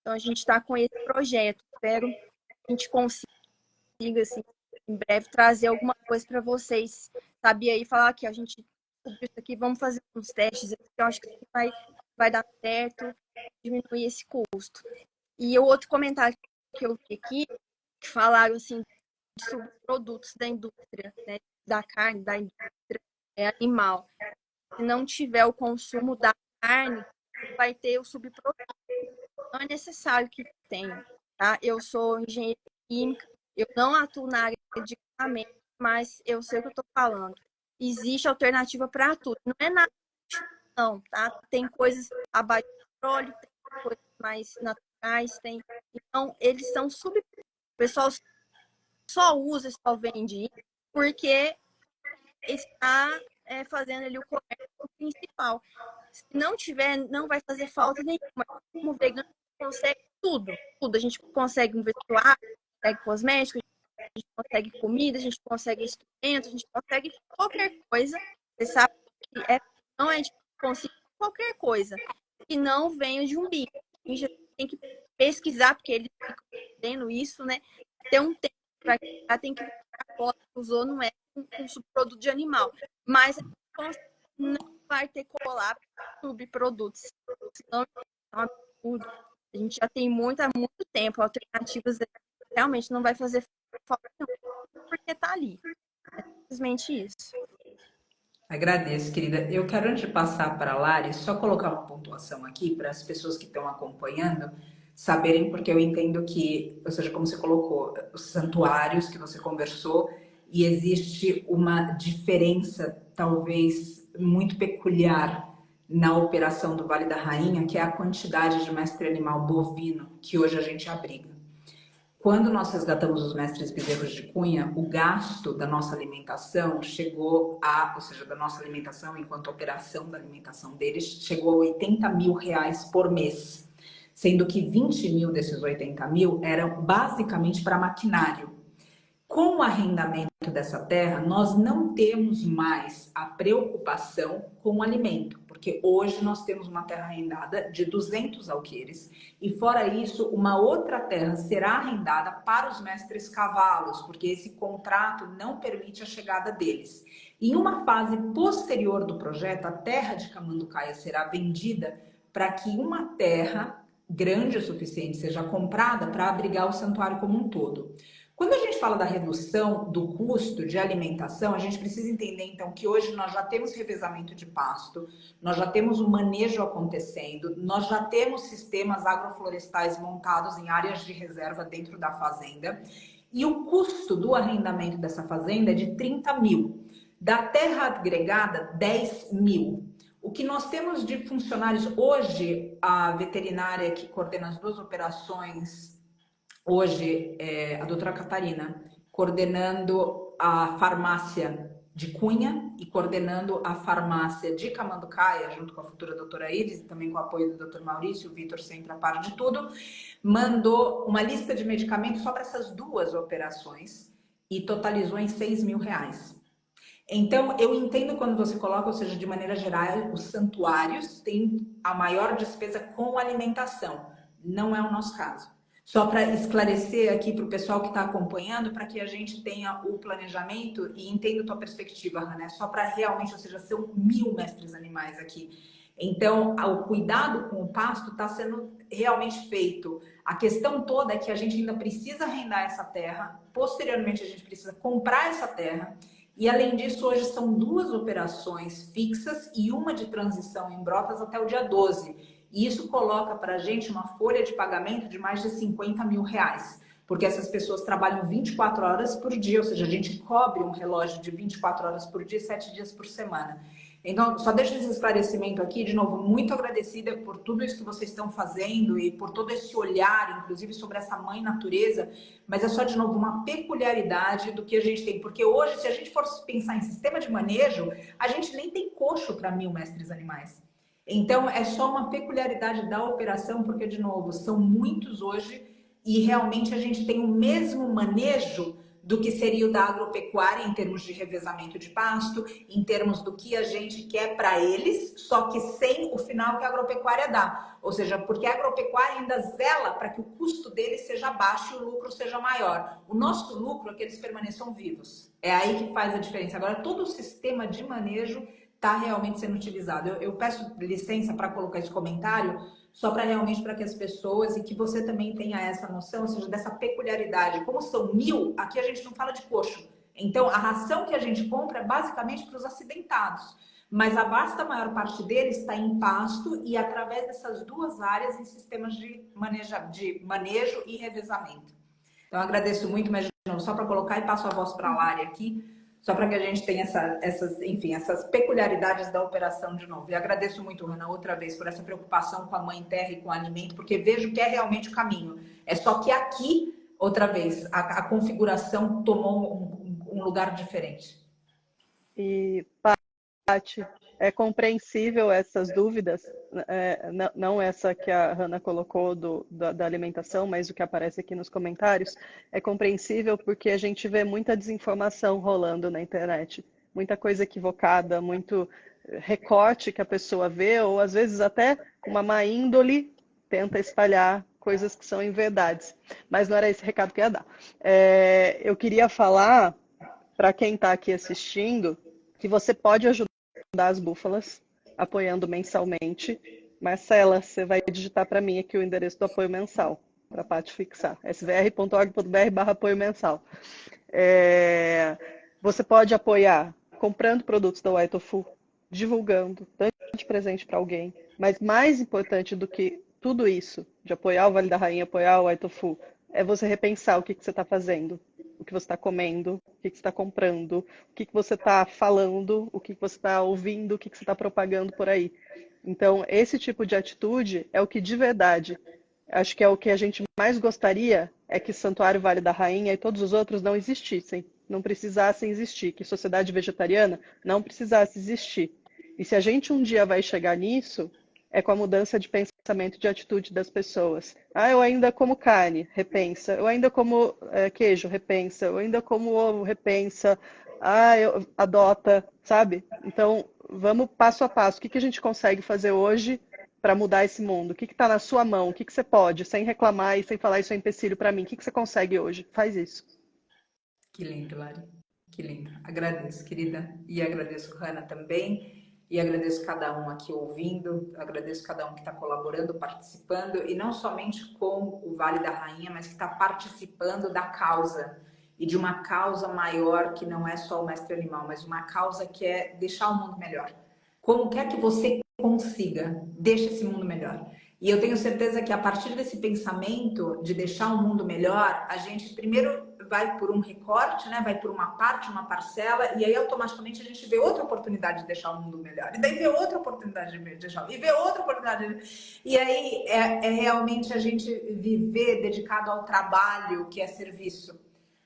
Então a gente está com esse projeto, espero que a gente consiga, assim, em breve, trazer alguma coisa para vocês, sabe? E aí falar aqui, a gente descobriu isso aqui, vamos fazer uns testes, eu acho que vai dar certo, diminuir esse custo. E o outro comentário que eu vi aqui, que falaram assim, sobre produtos da indústria, né? Da carne, da indústria animal. Se não tiver o consumo da carne, vai ter o subproduto. Não é necessário que tenha, tá? Eu sou engenheira química, eu não atuo na área de equipamento, mas eu sei o que eu estou falando. Existe alternativa para tudo. Não é nada, não, tá? Tem coisas abaixo de petróleo, tem coisas mais naturais, tem. Então, eles são O pessoal só usa, só vende porque está fazendo ali o comércio principal. Se não tiver, não vai fazer falta nenhuma. Como vegano, consegue tudo. A gente consegue um vestuário, consegue cosméticos, a gente consegue comida, a gente consegue instrumentos, a gente consegue qualquer coisa. Você sabe que não é de conseguir qualquer coisa que não venha de um bicho. A gente tem que pesquisar, porque eles ficam fazendo isso, né? Ter um tempo para tem que a foto que usou não é um subproduto de animal. Mas não vai ter colar subprodutos. Senão é um absurdo. A gente já tem há muito tempo alternativas, realmente não vai fazer falta porque tá ali. É simplesmente isso. Agradeço, querida. Eu quero, antes de passar para a Lari, só colocar uma pontuação aqui para as pessoas que estão acompanhando saberem, porque eu entendo que, ou seja, como você colocou, os santuários que você conversou, e existe uma diferença, talvez, muito peculiar na operação do Vale da Rainha, que é a quantidade de mestre animal bovino que hoje a gente abriga. Quando nós resgatamos os mestres bezerros de Cunha, o gasto da nossa alimentação chegou ou seja, da nossa alimentação enquanto operação da alimentação deles, chegou a R$80.000 por mês, sendo que 20 mil desses 80 mil eram basicamente para maquinário. Com o arrendamento dessa terra, nós não temos mais a preocupação com o alimento, porque hoje nós temos uma terra arrendada de 200 alqueires e, fora isso, uma outra terra será arrendada para os mestres cavalos, porque esse contrato não permite a chegada deles. Em uma fase posterior do projeto, a terra de Camanducaia será vendida para que uma terra grande o suficiente seja comprada para abrigar o santuário como um todo. Quando a gente fala da redução do custo de alimentação, a gente precisa entender então que hoje nós já temos revezamento de pasto, nós já temos o manejo acontecendo, nós já temos sistemas agroflorestais montados em áreas de reserva dentro da fazenda, e o custo do arrendamento dessa fazenda é de 30 mil, da terra agregada 10 mil. O que nós temos de funcionários hoje, a veterinária que coordena as duas operações hoje, a doutora Catarina, coordenando a farmácia de Cunha e coordenando a farmácia de Camanducaia, junto com a futura doutora Iris e também com o apoio do doutor Maurício, o Vitor sempre a par de tudo, mandou uma lista de medicamentos só para essas duas operações e totalizou em 6 mil reais. Então, eu entendo quando você coloca, ou seja, de maneira geral, os santuários têm a maior despesa com alimentação. Não é o nosso caso. Só para esclarecer aqui para o pessoal que está acompanhando, para que a gente tenha o planejamento e entenda a tua perspectiva, Hannah, só para realmente, ou seja, são 1000 mestres animais aqui. Então, o cuidado com o pasto está sendo realmente feito. A questão toda é que a gente ainda precisa arrendar essa terra, posteriormente a gente precisa comprar essa terra, e além disso, hoje são 2 operações fixas e uma de transição em Brotas até o dia 12. E isso coloca para a gente uma folha de pagamento de mais de 50 mil reais. Porque essas pessoas trabalham 24 horas por dia, ou seja, a gente cobre um relógio de 24 horas por dia, 7 dias por semana. Então, só deixo esse esclarecimento aqui, de novo, muito agradecida por tudo isso que vocês estão fazendo e por todo esse olhar, inclusive sobre essa mãe natureza, mas é só, de novo, uma peculiaridade do que a gente tem, porque hoje, se a gente for pensar em sistema de manejo, a gente nem tem coxo para 1000 mestres animais. Então, é só uma peculiaridade da operação, porque, de novo, são muitos hoje e realmente a gente tem o mesmo manejo do que seria o da agropecuária em termos de revezamento de pasto, em termos do que a gente quer para eles, só que sem o final que a agropecuária dá. Ou seja, porque a agropecuária ainda zela para que o custo deles seja baixo e o lucro seja maior. O nosso lucro é que eles permaneçam vivos. É aí que faz a diferença. Agora, todo o sistema de manejo está realmente sendo utilizado. Eu peço licença para colocar esse comentário, só para realmente para que as pessoas e que você também tenha essa noção, ou seja, dessa peculiaridade. Como são 1000, aqui a gente não fala de coxo. Então, a ração que a gente compra é basicamente para os acidentados. Mas a vasta maior parte deles está em pasto e através dessas 2 áreas em sistemas de manejo e revezamento. Então, agradeço muito, mas de novo, só para colocar e passo a voz para a Lari aqui, só para que a gente tenha essas peculiaridades da operação de novo. E agradeço muito, Hannah, outra vez, por essa preocupação com a mãe terra e com o alimento, porque vejo que é realmente o caminho. É só que aqui, outra vez, a configuração tomou um lugar diferente. E, Paty, é compreensível essas dúvidas, não essa que a Hannah colocou da alimentação, mas o que aparece aqui nos comentários. É compreensível porque a gente vê muita desinformação rolando na internet, muita coisa equivocada, muito recorte que a pessoa vê, ou às vezes até uma má índole tenta espalhar coisas que são inverdades. Mas não era esse recado que ia dar. Eu queria falar para quem está aqui assistindo que você pode ajudar as búfalas, apoiando mensalmente. Marcela, você vai digitar para mim aqui o endereço do apoio mensal, para a Paty fixar, svr.org.br/apoio mensal. Você pode apoiar comprando produtos da White Tofu, divulgando, dando de presente para alguém, mas mais importante do que tudo isso, de apoiar o Vale da Rainha, apoiar o White Tofu, é você repensar o que você está fazendo, o que você está comendo, o que você está comprando, o que você está falando, o que você está ouvindo, o que você está propagando por aí. Então, esse tipo de atitude é o que de verdade, acho que é o que a gente mais gostaria, é que Santuário Vale da Rainha e todos os outros não existissem, não precisassem existir, que sociedade vegetariana não precisasse existir. E se a gente um dia vai chegar nisso, é com a mudança de pensamento, de atitude das pessoas. Eu ainda como carne, repensa. Eu ainda como queijo, repensa. Eu ainda como ovo, repensa. Eu adota, sabe? Então, vamos passo a passo. O que a gente consegue fazer hoje para mudar esse mundo? O que está na sua mão? O que você pode, sem reclamar e sem falar isso é empecilho para mim? O que você consegue hoje? Faz isso. Que lindo, Lari. Que lindo. Agradeço, querida. E agradeço, Hannah, também. E agradeço cada um aqui ouvindo, agradeço cada um que está colaborando, participando, e não somente com o Vale da Rainha, mas que está participando da causa, e de uma causa maior que não é só o mestre animal, mas uma causa que é deixar o mundo melhor. Como quer que você consiga, deixe esse mundo melhor. E eu tenho certeza que a partir desse pensamento de deixar o mundo melhor, a gente primeiro vai por um recorte, né? Vai por uma parte, uma parcela, e aí automaticamente a gente vê outra oportunidade de deixar o mundo melhor. E daí vê outra oportunidade de deixar, e vê outra oportunidade. E aí é realmente a gente viver dedicado ao trabalho, que é serviço.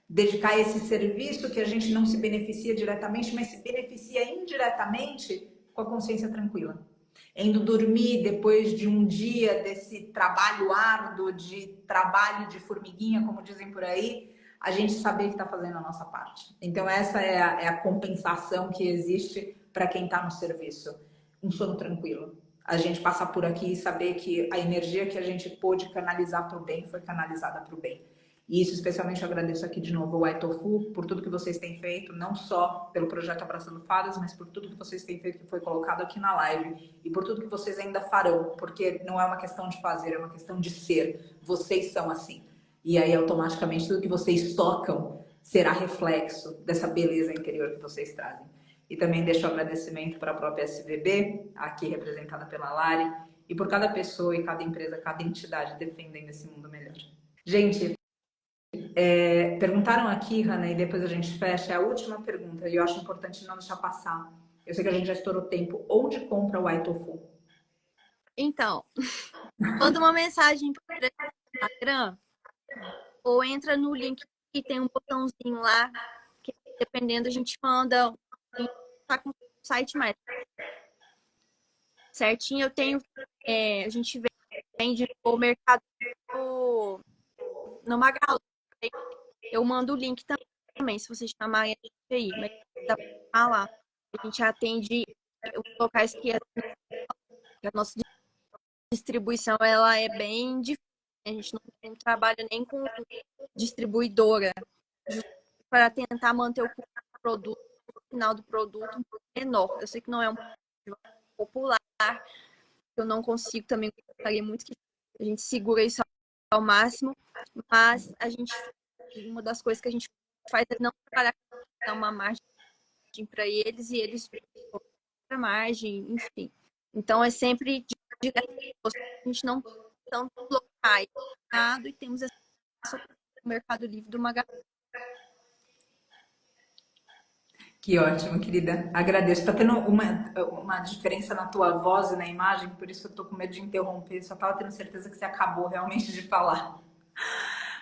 Dedicar esse serviço que a gente não se beneficia diretamente, mas se beneficia indiretamente com a consciência tranquila. Indo dormir depois de um dia desse trabalho árduo, de trabalho de formiguinha, como dizem por aí, a gente saber que está fazendo a nossa parte. Então essa é a compensação que existe para quem está no serviço. Um sono tranquilo. A gente passar por aqui e saber que a energia que a gente pôde canalizar para o bem foi canalizada para o bem. E isso especialmente eu agradeço aqui de novo ao Aitofu por tudo que vocês têm feito, não só pelo projeto Abraçando Fadas, mas por tudo que vocês têm feito que foi colocado aqui na live e por tudo que vocês ainda farão, porque não é uma questão de fazer, é uma questão de ser. Vocês são assim. E aí automaticamente tudo que vocês tocam será reflexo dessa beleza interior que vocês trazem. E também deixo o agradecimento para a própria SVB, aqui representada pela Lari, e por cada pessoa e cada empresa, cada entidade defendendo esse mundo melhor. Gente, perguntaram aqui, Hanna, e depois a gente fecha, é a última pergunta, e eu acho importante não deixar passar. Eu sei que a gente já estourou tempo. Onde compra o Aitofu? Então, manda uma mensagem para o Instagram ou entra no link que tem um botãozinho lá, que dependendo a gente manda, tá com o site mais certinho. Eu tenho, a gente vende o mercado no Magalu. Eu mando o link também, se vocês chamarem a gente aí, mas dá pra falar. A gente atende os locais que a nossa distribuição ela é bem difícil. A gente não trabalha nem com distribuidora, para tentar manter o produto, o final do produto um pouco menor. Eu sei que não é um popular, eu não consigo também, gostaria muito que a gente segura isso ao máximo, mas uma das coisas que a gente faz é não trabalhar com uma margem para eles e eles para margem, enfim. Então é sempre a gente não tanto locais e temos essa Mercado Livre do Magalu. Que ótimo, querida. Agradeço. Tá tendo uma diferença na tua voz e na imagem, por isso eu tô com medo de interromper. Só tava tendo certeza que você acabou realmente de falar.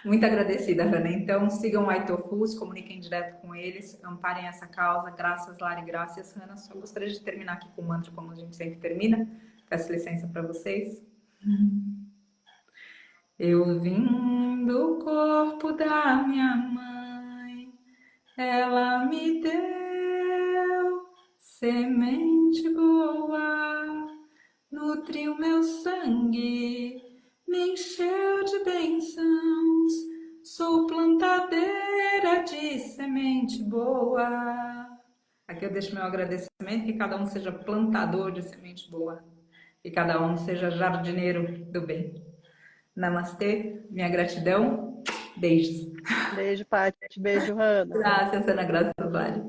Muito agradecida, Hanna. Então, sigam o Aitofu, se comuniquem direto com eles, amparem essa causa. Graças, Lari, graças, Hanna. Só gostaria de terminar aqui com o mantra, como a gente sempre termina. Peço licença para vocês. Eu vim do corpo da minha mãe, ela me deu semente boa, nutriu meu sangue, me encheu de bênçãos. Sou plantadeira de semente boa. Aqui eu deixo meu agradecimento, que cada um seja plantador de semente boa. Que cada um seja jardineiro do bem. Namastê, minha gratidão. Beijos. Beijo, Paty. Beijo, Hanna. Graças, Ana Graça Vale.